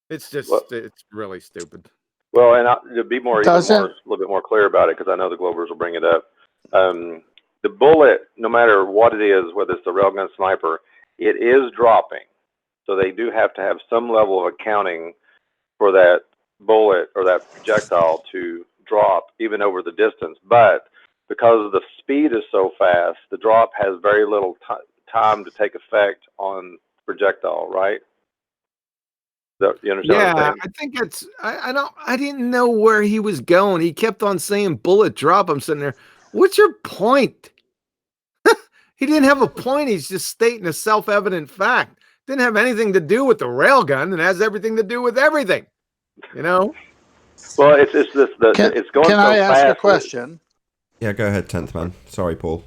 It's just, it's really stupid. Well, and to be a little bit more clear about it, because I know the Globers will bring it up. The bullet, no matter what it is, whether it's the railgun sniper, it is dropping. So they do have to have some level of accounting for that bullet or that projectile to drop even over the distance. But because the speed is so fast, the drop has very little time to take effect on projectile, right? You understand what I'm saying? I think it's, I didn't know where he was going. He kept on saying bullet drop. I'm sitting there. What's your point? He didn't have a point. He's just stating a self-evident fact. Didn't have anything to do with the railgun, and has everything to do with everything. Well, it's going so fast. Can I ask a question? Yeah, go ahead, 10th man. Sorry, Paul.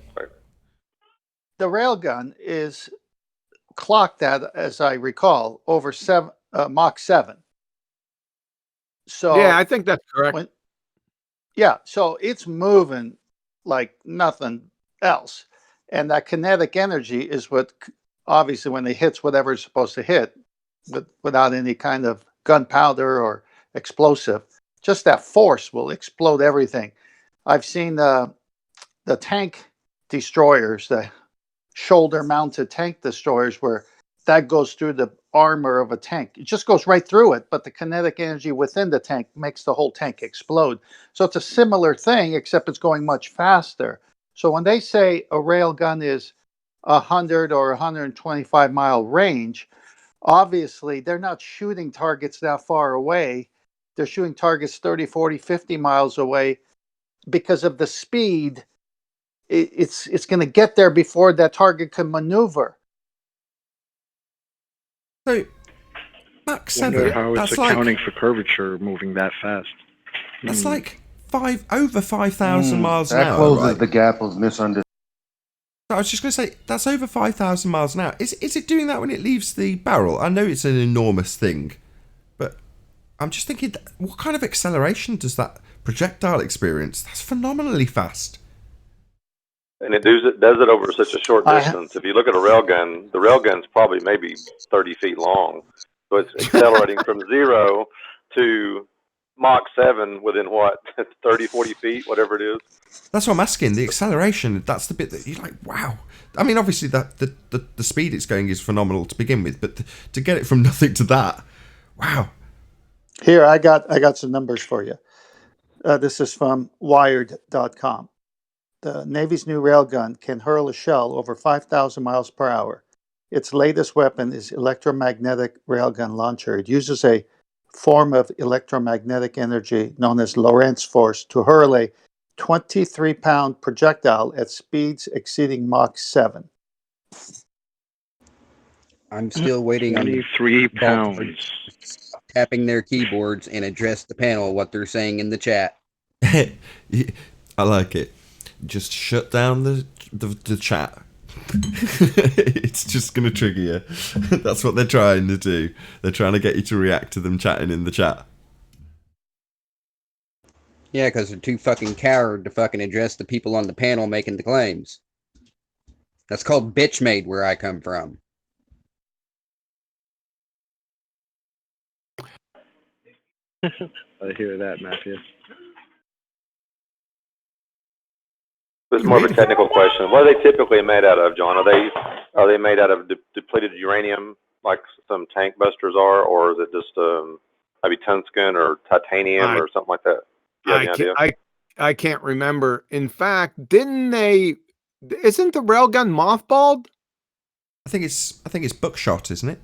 The railgun is clocked at, as I recall, over Mach 7. So Yeah, I think that's correct. So it's moving like nothing else. And that kinetic energy is what, obviously, when it hits whatever it's supposed to hit, without any kind of gunpowder or explosive, just that force will explode everything. I've seen the tank destroyers, the shoulder-mounted tank destroyers, where that goes through the armor of a tank. It just goes right through it, but the kinetic energy within the tank makes the whole tank explode. So it's a similar thing, except it's going much faster. So when they say a rail gun is 100 or 125 mile range, obviously they're not shooting targets that far away. They're shooting targets 30, 40, 50 miles away because of the speed. It's going to get there before that target can maneuver. So, Mach 7. Wonder how it's That's accounting like, for curvature moving that fast. That's like over 5,000 miles an That hour. closes Right? the gap of misunderstanding. I was just going to say, that's over 5,000 miles an hour. Is it doing that when it leaves the barrel? I know it's an enormous thing, but I'm just thinking, what kind of acceleration does that projectile experience? That's phenomenally fast. And it does it over such a short distance. If you look at a railgun, the railgun's probably maybe 30 feet long. So it's accelerating from 0 to Mach 7 within what, 30, 40 feet, whatever it is. That's what I'm asking. The acceleration, that's the bit that you're like, wow. I mean, obviously, the speed it's going is phenomenal to begin with, but to get it from nothing to that, wow. Here, I got some numbers for you. This is from Wired.com. The Navy's new railgun can hurl a shell over 5,000 miles per hour. Its latest weapon is electromagnetic railgun launcher. It uses a form of electromagnetic energy known as Lorentz force to hurl a 23-pound projectile at speeds exceeding Mach 7. I'm still waiting on the 23 pounds. tapping their keyboards and address the panel what they're saying in the chat. I like it. Just shut down the chat. It's just going to trigger you. That's what they're trying to do. They're trying to get you to react to them chatting in the chat. Yeah, because they're too fucking coward to fucking address the people on the panel making the claims. That's called bitch made where I come from. I hear that, Matthew. This is more of a technical question. What are they typically made out of, John? Are they made out of depleted uranium, like some tank busters are, or is it just maybe tungsten or titanium or something like that? You have any idea? I can't remember. In fact, isn't the railgun mothballed? I think it's buckshot, isn't it?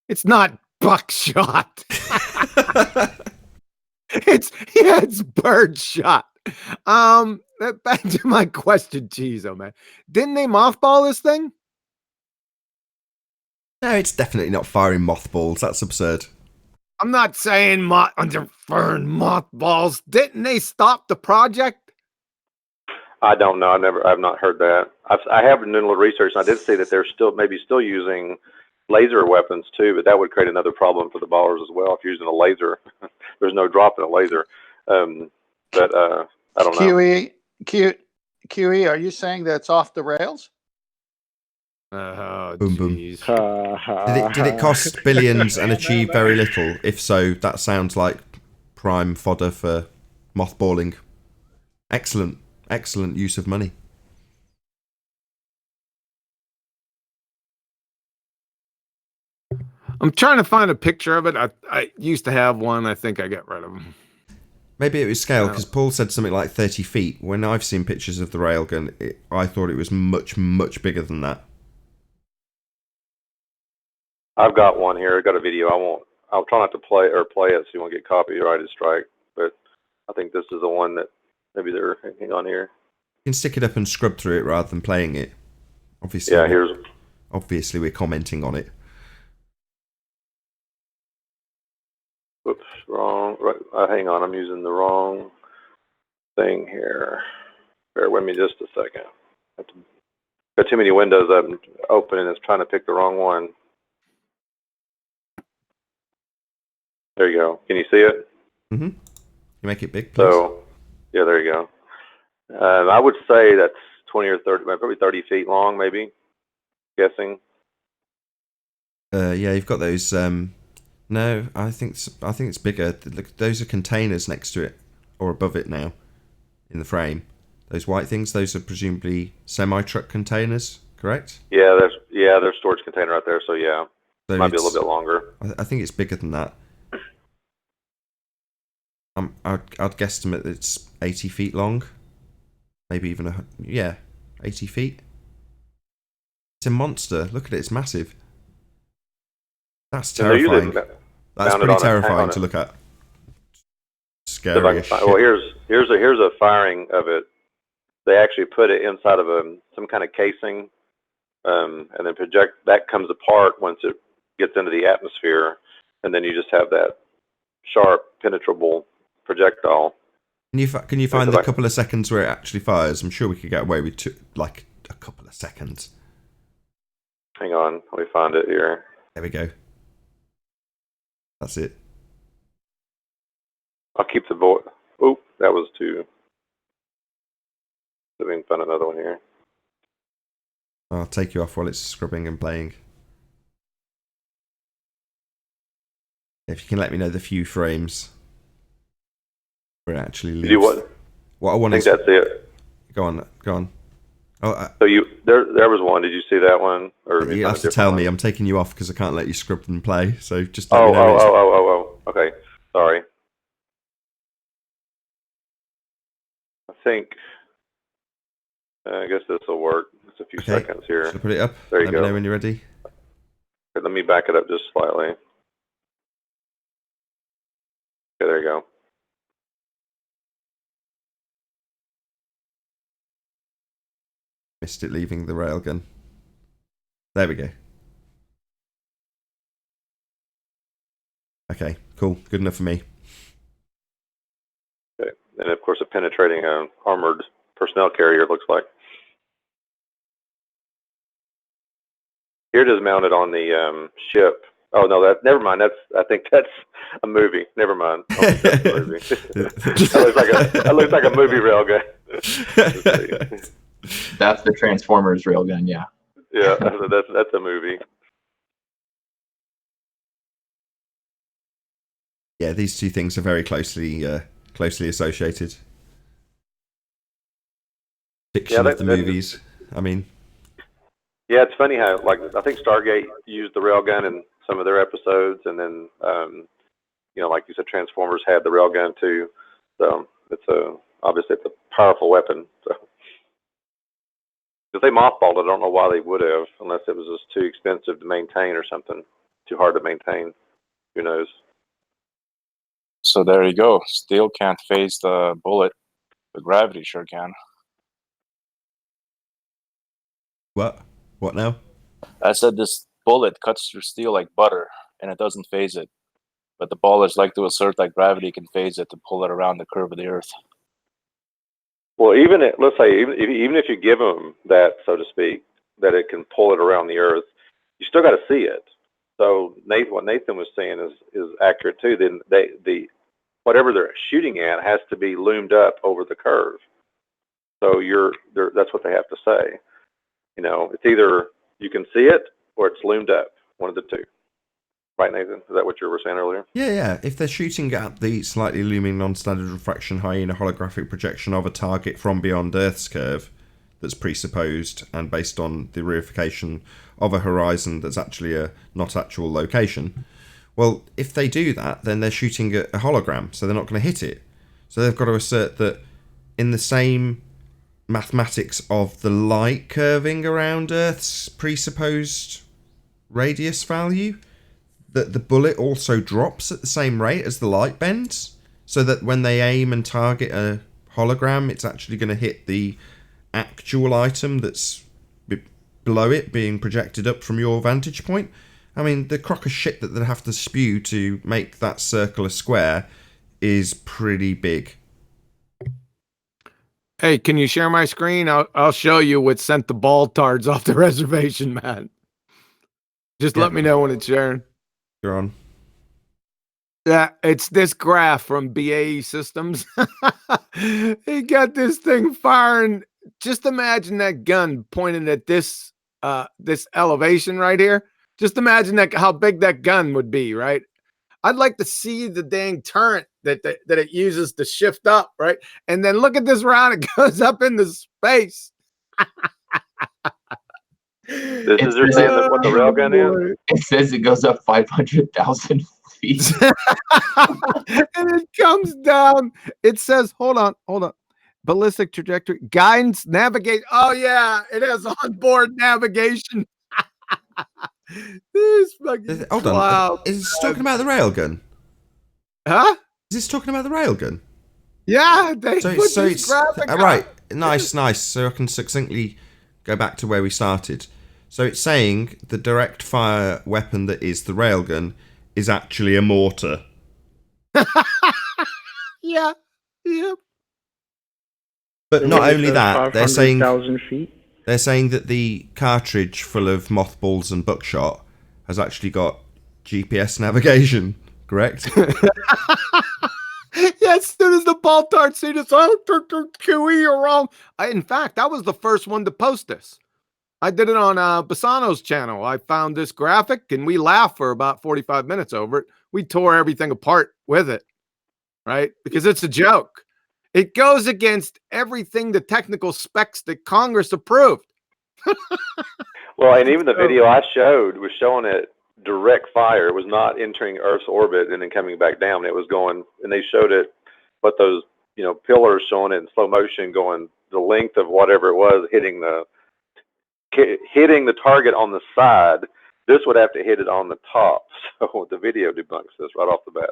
It's not buckshot. It's birdshot. Back to my question, geez, oh man. Didn't they mothball this thing? No, it's definitely not firing mothballs. That's absurd. I'm not saying under firing mothballs. Didn't they stop the project? I don't know. I've not heard that. I have been doing a little research, and I did see that they're still using laser weapons too, but that would create another problem for the ballers as well. If you're using a laser, there's no drop in a laser. But I don't know. QE, are you saying that it's off the rails? Oh, boom, boom. Did it cost billions and achieve very little? If so, that sounds like prime fodder for mothballing. Excellent use of money. I'm trying to find a picture of it. I used to have one. I think I got rid of them. Maybe it was scale, because Paul said something like 30 feet. When I've seen pictures of the railgun, I thought it was much, much bigger than that. I've got one here. I got a video. I'll try not to play it so you won't get copyrighted strike. But I think this is the one that maybe they're hanging on here. You can stick it up and scrub through it rather than playing it. Obviously, yeah. Obviously, we're commenting on it. Whoops, wrong. Right, hang on, I'm using the wrong. thing here. Bear with me just a second. Got too many windows open and it's trying to pick the wrong one. There you go. Can you see it? Mm-hmm. You make it big, please. So, yeah, there you go. I would say that's 20 or 30, probably 30 feet long, maybe. Guessing. Yeah, you've got those. No, I think it's bigger. Look, those are containers next to it or above it now in the frame. Those white things, those are presumably semi-truck containers, correct? Yeah, there's storage container right there. So yeah, So might be a little bit longer. I think it's bigger than that. I'd guesstimate that it's 80 feet long, maybe even 80 feet. It's a monster. Look at it; it's massive. That's terrifying. That's pretty terrifying to look at. Scary as shit. Well, here's a firing of it. They actually put it inside of some kind of casing, and then project that comes apart once it gets into the atmosphere, and then you just have that sharp, penetrable projectile. Can you find the couple of seconds where it actually fires? I'm sure we could get away with like a couple of seconds. Hang on, let me find it here. There we go. That's it. I'll keep the voice. Oop, that was too. Let me find another one here. I'll take you off while it's scrubbing and playing. If you can let me know the few frames where it actually lives. You do what I want I think that's it. Go on. Oh, so there was one. Did you see that one? Or you have to tell me. I'm taking you off because I can't let you scrub and play. So just let me know. Oh. Okay, sorry. I think. I guess this will work. It's a few seconds here. Should I put it up? There you let go. Me know when you're ready. Okay, let me back it up just slightly. Okay, there you go. Missed it leaving the railgun. There we go. Okay, cool. Good enough for me. Okay, and of course, a penetrating armored personnel carrier, it looks like. Here it is mounted on the ship. Oh no, never mind. I think that's a movie. Never mind. That's a movie. that looks like a movie railgun. That's the Transformers railgun, yeah. Yeah, that's a movie. Yeah, these two things are very closely associated. Fiction of the movies. I mean. Yeah, it's funny how, like, I think Stargate used the railgun in some of their episodes, and then, like you said, Transformers had the railgun too. So obviously it's a powerful weapon. So if they mothballed it, I don't know why they would have, unless it was just too expensive to maintain or something, too hard to maintain. Who knows? So there you go. Steel can't phase the bullet, but gravity sure can. What? What now? I said this bullet cuts through steel like butter, and it doesn't phase it. But the ballers like to assert that gravity can phase it to pull it around the curve of the Earth. Well, let's say even if you give them that, so to speak, that it can pull it around the Earth, you still got to see it. So what Nathan was saying is accurate too. Then whatever they're shooting at has to be loomed up over the curve. So that's what they have to say. It's either you can see it or it's loomed up. One of the two. Right, Nathan? Is that what you were saying earlier? Yeah. If they're shooting at the slightly looming non-standard refraction hyena holographic projection of a target from beyond Earth's curve that's presupposed and based on the reification of a horizon that's actually a not actual location, well, if they do that, then they're shooting at a hologram, so they're not going to hit it. So they've got to assert that in the same mathematics of the light curving around Earth's presupposed radius value, that the bullet also drops at the same rate as the light bends, so that when they aim and target a hologram, it's actually going to hit the actual item that's below it being projected up from your vantage point. I mean, the crock of shit that they'd have to spew to make that circle a square is pretty big. Hey, can you share my screen? I'll show you what sent the ball tards off the reservation, man. Just let me know when it's sharing. You're on. Yeah, it's this graph from BAE Systems. He got this thing firing. Just imagine that gun pointing at this this elevation right here. Just imagine that how big that gun would be, right? I'd like to see the dang turret that it uses to shift up, right? And then look at this round; it goes up into space. This is you're saying that what the railgun is? It says it goes up 500,000 feet. And it comes down. It says, hold on. Ballistic trajectory, guidance, navigate. Oh, yeah, it has onboard navigation. This fucking Hold on. Is this talking about the railgun? Huh? Is this talking about the railgun? Yeah, they so put this it's graphic right. up. Nice. So I can succinctly go back to where we started. So it's saying the direct fire weapon that is the railgun is actually a mortar. Yeah. But not only that, they're saying 500,000 feet. They're saying that the cartridge full of mothballs and buckshot has actually got GPS navigation. Correct? Yeah, as soon as the ball dart see this, you're wrong. In fact, that was the first one to post this. I did it on Bassano's channel. I found this graphic, and we laughed for about 45 minutes over it. We tore everything apart with it, right? Because it's a joke. It goes against everything the technical specs that Congress approved. Well, and even the video I showed was showing it direct fire. It was not entering Earth's orbit and then coming back down. It was going, and they showed it, but those pillars showing it in slow motion, going the length of whatever it was, hitting the target on the side. This would have to hit it on the top. So the video debunks this right off the bat.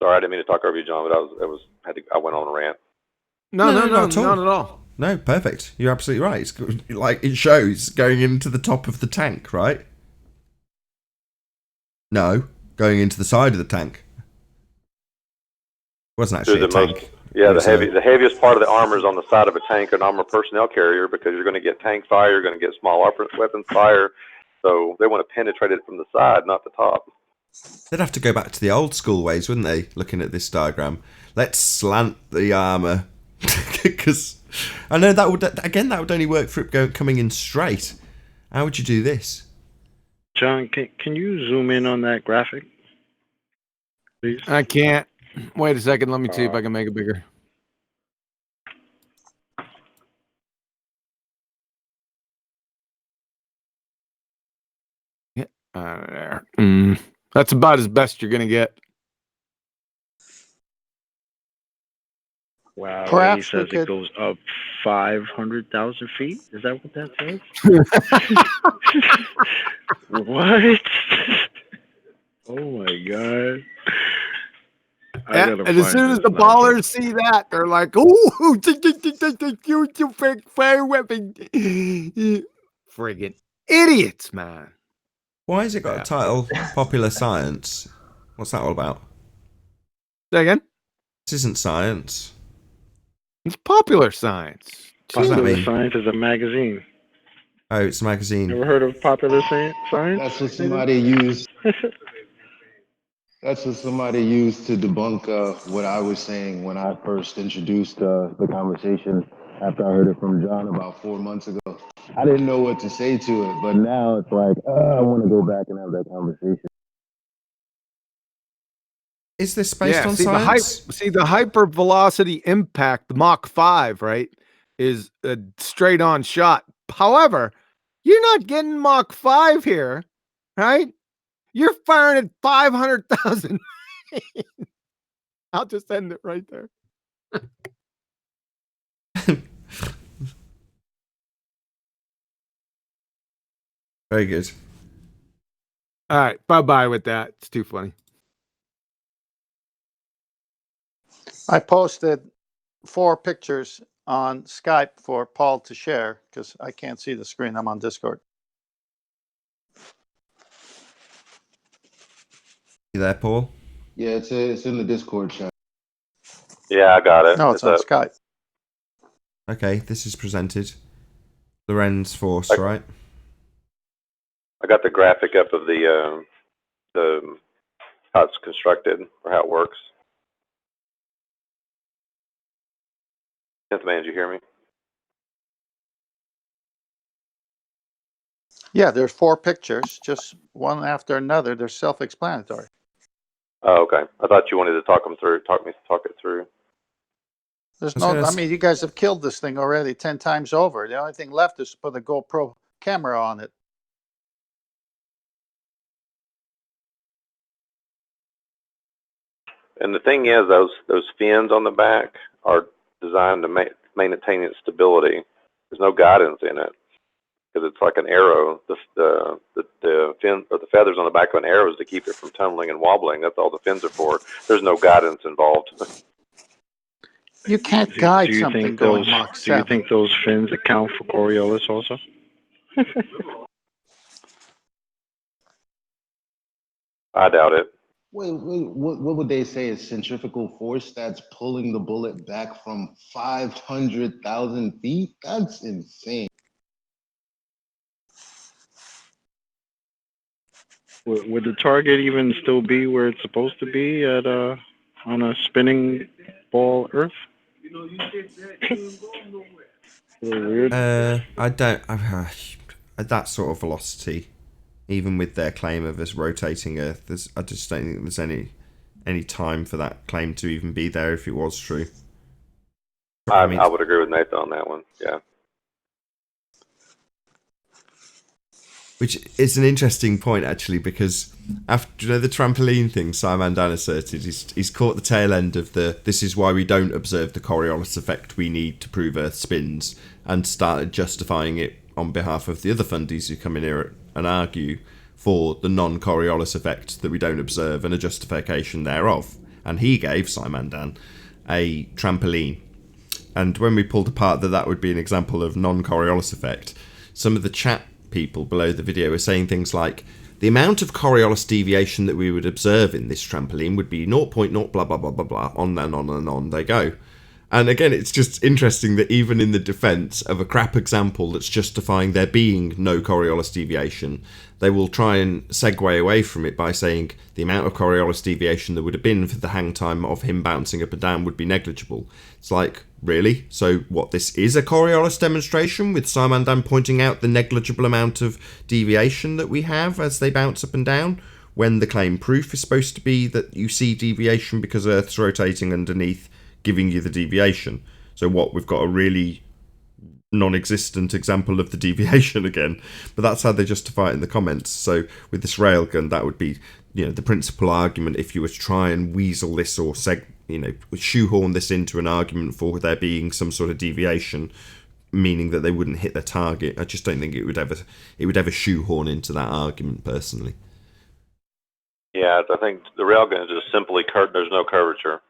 Sorry, I didn't mean to talk over you, John, but I went on a rant. No, not at all. No, perfect. You're absolutely right. It's like it shows going into the top of the tank, right? No, going into the side of the tank. It wasn't actually a tank. The heaviest part of the armor is on the side of a tank, an armored personnel carrier, because you're going to get tank fire, you're going to get small weapons fire. So they want to penetrate it from the side, not the top. They'd have to go back to the old school ways, wouldn't they? Looking at this diagram, let's slant the armor, because I know that would only work for it coming in straight. How would you do this, John? Can you zoom in on that graphic, please? I can't. Wait a second. Let me see if I can make it bigger. Yeah, there. That's about as best you're gonna get. Wow. Perhaps he says we could... it goes up 500,000 feet. Is that what that says? What? Oh my god. And as soon as the ballers see that, they're like, "Ooh, you fake fire weapon!" Friggin' idiots, man. Why has it got a title, Popular Science? What's that all about? Say again? This isn't science. It's Popular Science. Popular Science is a magazine. Oh, it's a magazine. Ever heard of Popular Science? That's what somebody used. That's what somebody used to debunk what I was saying when I first introduced the conversation after I heard it from John about 4 months ago. I didn't know what to say to it, but now it's like, I want to go back and have that conversation. Is this based on science? The hypervelocity impact, the Mach 5, right, is a straight-on shot. However, you're not getting Mach 5 here, right? You're firing at 500,000. I'll just end it right there. Very good. All right, bye-bye with that. It's too funny. I posted 4 pictures on Skype for Paul to share because I can't see the screen. I'm on Discord. You there, Paul? Yeah, it's in the Discord chat. Yeah, I got it. No, it's on up. Skype. Okay, this is presented. Lorenz Force, right? I got the graphic up of the how it's constructed or how it works. Yes, man, did you hear me? Yeah, there's 4 pictures, just one after another. They're self-explanatory. Oh, okay. I thought you wanted to talk it through. There's no. I mean, you guys have killed this thing already 10 times over. The only thing left is to put a GoPro camera on it. And the thing is, those fins on the back are designed to maintain its stability. There's no guidance in it because it's like an arrow. The fin or the feathers on the back of an arrow is to keep it from tumbling and wobbling. That's all the fins are for. There's no guidance involved. You can't guide do you something think going those, Mach Do 7. you think those fins account for Coriolis also? I doubt it. Wait, what would they say is centrifugal force that's pulling the bullet back from 500,000 feet? That's insane. Would the target even still be where it's supposed to be at on a spinning ball Earth? Weird. I don't. At that sort of velocity, even with their claim of us rotating Earth, I just don't think there's any time for that claim to even be there if it was true. I would agree with Nathan on that one. Yeah. Which is an interesting point, actually, because after the trampoline thing, Simon Dan asserted he's caught the tail end of this is why we don't observe the Coriolis effect we need to prove Earth spins, and started justifying it on behalf of the other fundies who come in here and argue for the non-Coriolis effect that we don't observe and a justification thereof. And he gave, Simon Dan, a trampoline. And when we pulled apart that would be an example of non-Coriolis effect, some of the chat people below the video were saying things like, the amount of Coriolis deviation that we would observe in this trampoline would be 0.0 blah blah blah blah blah, on and on and on they go. And again, it's just interesting that even in the defence of a crap example that's justifying there being no Coriolis deviation, they will try and segue away from it by saying the amount of Coriolis deviation there would have been for the hang time of him bouncing up and down would be negligible. It's like, really? So what, this is a Coriolis demonstration with Simon Dan pointing out the negligible amount of deviation that we have as they bounce up and down, when the claim proof is supposed to be that you see deviation because Earth's rotating underneath, giving you the deviation. So what, we've got a really non-existent example of the deviation again, but that's how they justify it in the comments. So with this railgun, that would be, the principal argument if you were to try and weasel this or shoehorn this into an argument for there being some sort of deviation, meaning that they wouldn't hit their target. I just don't think it would ever shoehorn into that argument personally. Yeah, I think the railgun is just simply there's no curvature.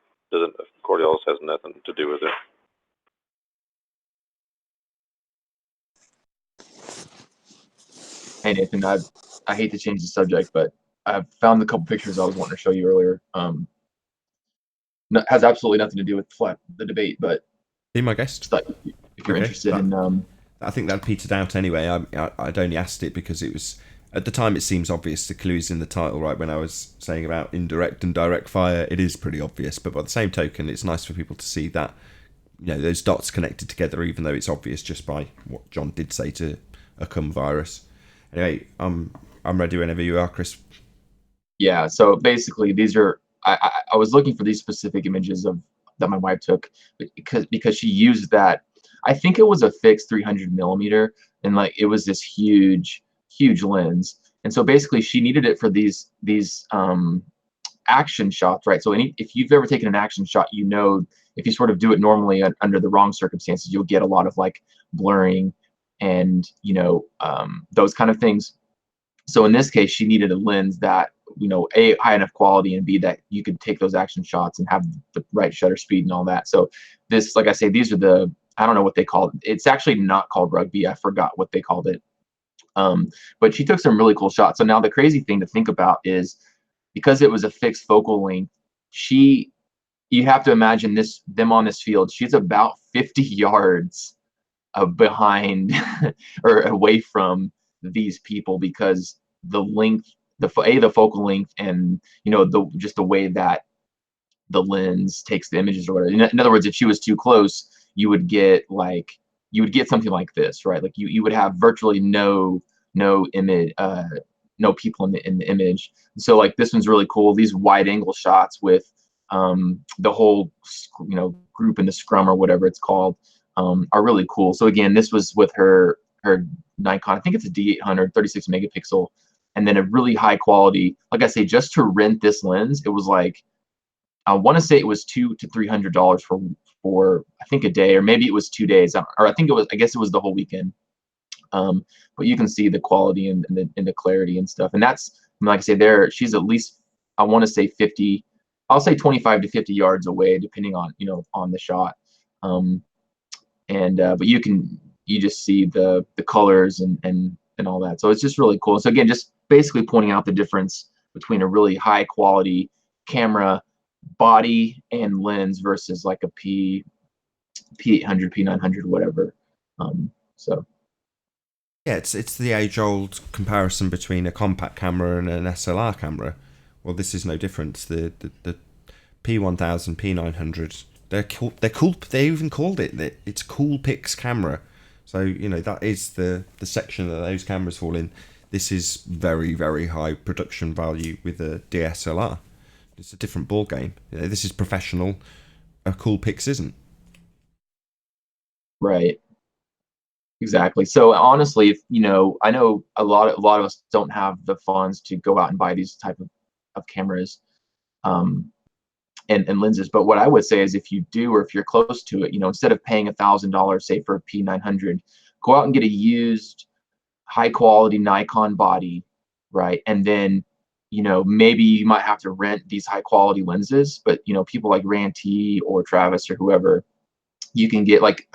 Coriolis has nothing to do with it. Hey Nathan, I hate to change the subject, but I found a couple pictures I was wanting to show you earlier. Has absolutely nothing to do with the debate, but be my guest. If you're interested in, I think that petered out anyway. I'd only asked it because it was, at the time, it seems obvious. The clue's in the title, right? When I was saying about indirect and direct fire, it is pretty obvious. But by the same token, it's nice for people to see that, those dots connected together, even though it's obvious just by what John did say to a cum virus. Anyway, I'm ready whenever you are, Chris. Yeah. So basically, these are. I was looking for these specific images that my wife took because she used that. I think it was a fixed 300 millimeter, and it was this huge lens. And so basically she needed it for these action shots, right? So if you've ever taken an action shot, if you sort of do it normally under the wrong circumstances, you'll get a lot of blurring and those kind of things. So in this case, she needed a lens that A, high enough quality, and B, that you could take those action shots and have the right shutter speed and all that. So this, like I say, these are I don't know what they called it. It's actually not called rugby. I forgot what they called it. But she took some really cool shots. So now the crazy thing to think about is, because it was a fixed focal length, you have to imagine them on this field. She's about 50 yards behind or away from these people because the length, the focal length, and just the way that the lens takes the images or whatever. In other words, if she was too close, you would get something like this, right? Like you would have virtually no image, no people in the image. So like this one's really cool. These wide angle shots with the whole group in the scrum or whatever it's called are really cool. So again, this was with her Nikon. I think it's a D800 36 megapixel, and then a really high quality. Like I say, just to rent this lens, it was like, I want to say it was $200 to $300 for I think a day, or maybe it was 2 days, or I guess it was the whole weekend. But you can see the quality and the clarity and stuff. And that's, like I say, she's at least, I want to say 50, I'll say 25 to 50 yards away, depending on on the shot. But you just see the colors and all that. So it's just really cool. So again, just basically pointing out the difference between a really high quality camera body and lens versus like a P800, P900, whatever. So yeah, it's the age-old comparison between a compact camera and an SLR camera. Well, this is no different. The P1000, P900, they're cool. They even called it it's Coolpix camera. So that is the section that those cameras fall in. This is very, very high production value with a DSLR. It's a different ball game. This is professional. A Coolpix isn't. Right. Exactly. So honestly, I know a lot of us don't have the funds to go out and buy these type of cameras and lenses. But what I would say is, if you do, or if you're close to it, instead of paying $1,000, say for a P900, go out and get a used high quality Nikon body, right? And then maybe you might have to rent these high quality lenses, but people like Ranty or Travis or whoever, you can get like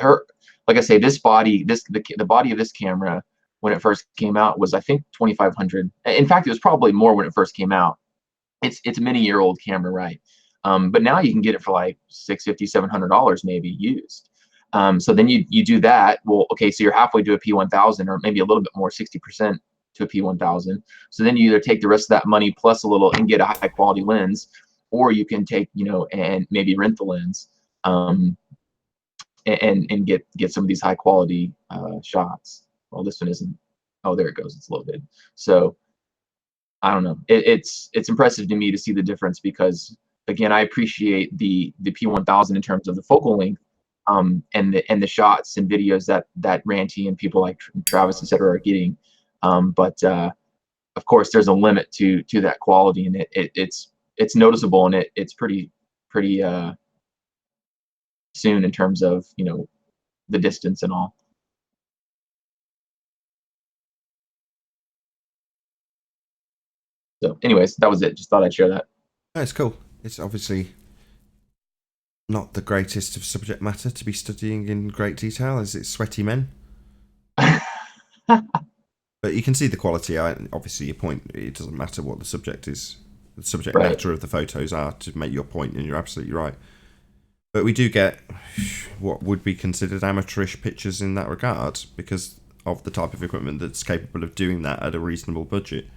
I say, this body, the body of this camera when it first came out was, I think, $2,500. In fact, it was probably more when it first came out. It's a many-year-old camera, right? But now you can get it for like $650, $700 maybe used. So then you do that. Well, okay, so you're halfway to a P1000, or maybe a little bit more, 60% to a P1000. So then you either take the rest of that money plus a little and get a high quality lens, or you can take and maybe rent the lens and get some of these high quality shots. Well, this one isn't. Oh, there it goes. It's loaded. So I don't know. It's impressive to me to see the difference, because again, I appreciate the P1000 in terms of the focal length, and the shots and videos that Ranty and people like Travis, etc., are getting. But of course, there's a limit to that quality, and it's noticeable, and it's pretty soon in terms of the distance and all. So anyways, that was it. Just thought I'd share that. It's cool. It's obviously not the greatest of subject matter to be studying in great detail, as it's sweaty men. But you can see the quality. Obviously, your point, it doesn't matter what the subject is. The subject matter of the photos are to make your point, and you're absolutely right. But we do get what would be considered amateurish pictures in that regard, because of the type of equipment that's capable of doing that at a reasonable budget.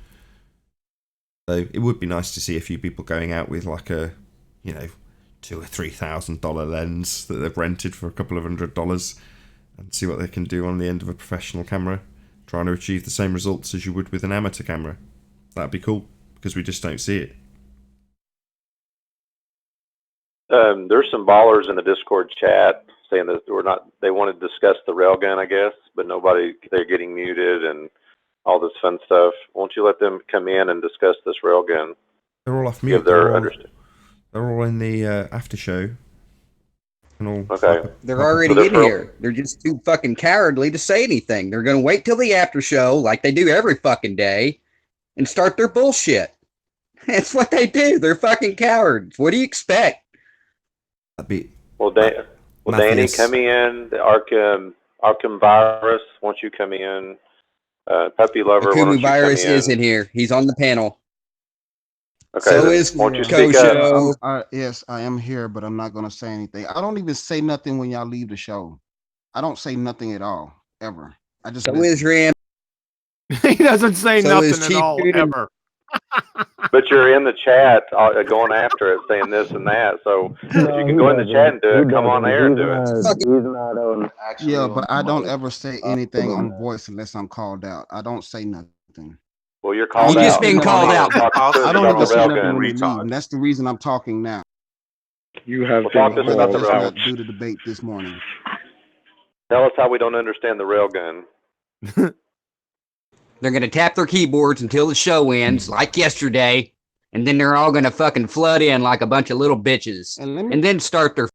So it would be nice to see a few people going out with like a, $2,000 or $3,000 lens that they've rented for a couple of $100, and see what they can do on the end of a professional camera, trying to achieve the same results as you would with an amateur camera. That'd be cool, because we just don't see it. There's some ballers in the Discord chat saying that they want to discuss the railgun, I guess, but they're getting muted and all this fun stuff. Won't you let them come in and discuss this railgun? They're all off mute. They're all in the after show. Okay. They're already in here. They're just too fucking cowardly to say anything. They're going to wait till the after show, like they do every fucking day, and start their bullshit. That's what they do. They're fucking cowards. What do you expect? Danny, come in. The Arkham virus. Won't you come in? Puppy lover. The Kumu virus is in here. He's on the panel. Okay, So then is won't you speak up? Kosho. Yes, I am here, but I'm not gonna say anything. I don't even say nothing when y'all leave the show. I don't say nothing at all, ever. I just So listen. is Ram. He doesn't say So is nothing at Chief all, Dude and- ever. But you're in the chat going after it, saying this and that. So if you can go in the chat and do it, come on air and do it. Yeah, but I don't ever say anything on voice unless I'm called out. I don't say nothing. Well, you're You called out. just been called out. I don't even say nothing when they railgun. leave, and that's the reason I'm talking now. You have Well, talk to us been about the Just railgun. not do the debate this morning. Tell us how we don't understand the railgun. They're gonna tap their keyboards until the show ends, like yesterday, and then they're all gonna fucking flood in like a bunch of little bitches, and then start their.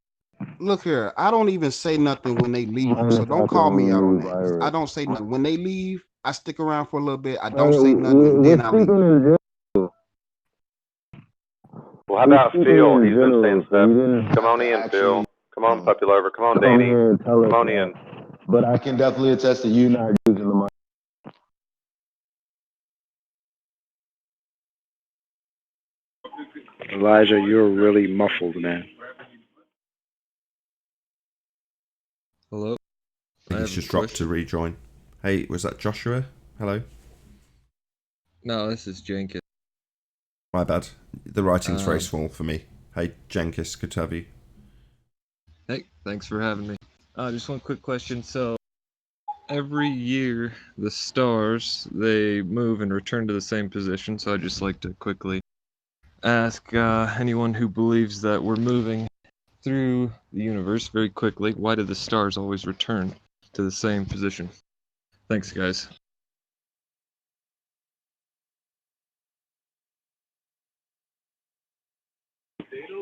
Look here, I don't even say nothing when they leave, so don't call me out on that. I don't say nothing. When they leave, I stick around for a little bit. I don't say nothing, and then I leave. Well, how about Phil? He's been saying stuff. Come on in, Phil. Come on, Puppy Lover. Come on, Danny. Come on in. But I can definitely attest to you not using the mic. Elijah, you're really muffled, man. Hello? I think he's just dropped to rejoin. Hey, was that Joshua? Hello? No, this is Jenkins. My bad. The writing's very small for me. Hey, Jenkins, good to have you. Hey, thanks for having me. Just one quick question. So, every year, the stars, they move and return to the same position, so I'd just like to quickly ask anyone who believes that we're moving through the universe very quickly, why do the stars always return to the same position? Thanks, guys.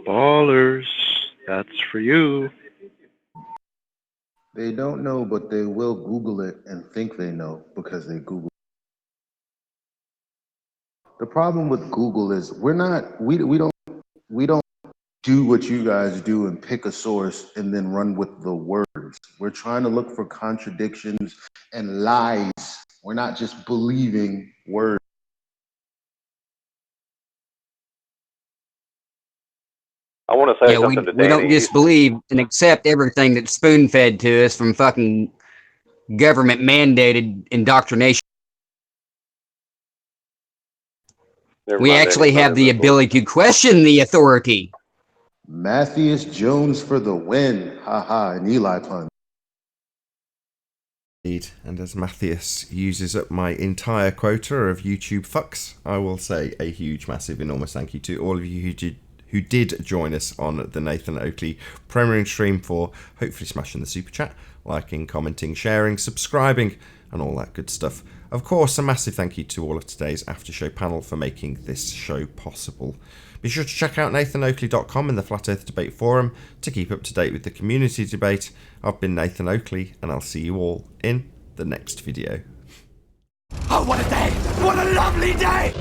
Ballers, that's for you. They don't know, but they will Google it and think they know because they Google. The problem with Google is we don't do what you guys do and pick a source and then run with the words. We're trying to look for contradictions and lies. We're not just believing words. I want to say Yeah, something to we don't Danny. just believe and accept everything that's spoon fed to us from fucking government mandated indoctrination. Never We mind, actually Danny, have the ability to question the authority. Matthias Jones for the win. Haha, an Eli pun. Indeed, and as Matthias uses up my entire quota of YouTube fucks, I will say a huge, massive, enormous thank you to all of you who did join us on the Nathan Oakley premiering stream for hopefully smashing the super chat, liking, commenting, sharing, subscribing, and all that good stuff. Of course, a massive thank you to all of today's after show panel for making this show possible. Be sure to check out nathanoakley.com in the Flat Earth Debate Forum to keep up to date with the community debate. I've been Nathan Oakley, and I'll see you all in the next video. Oh, what a day! What a lovely day!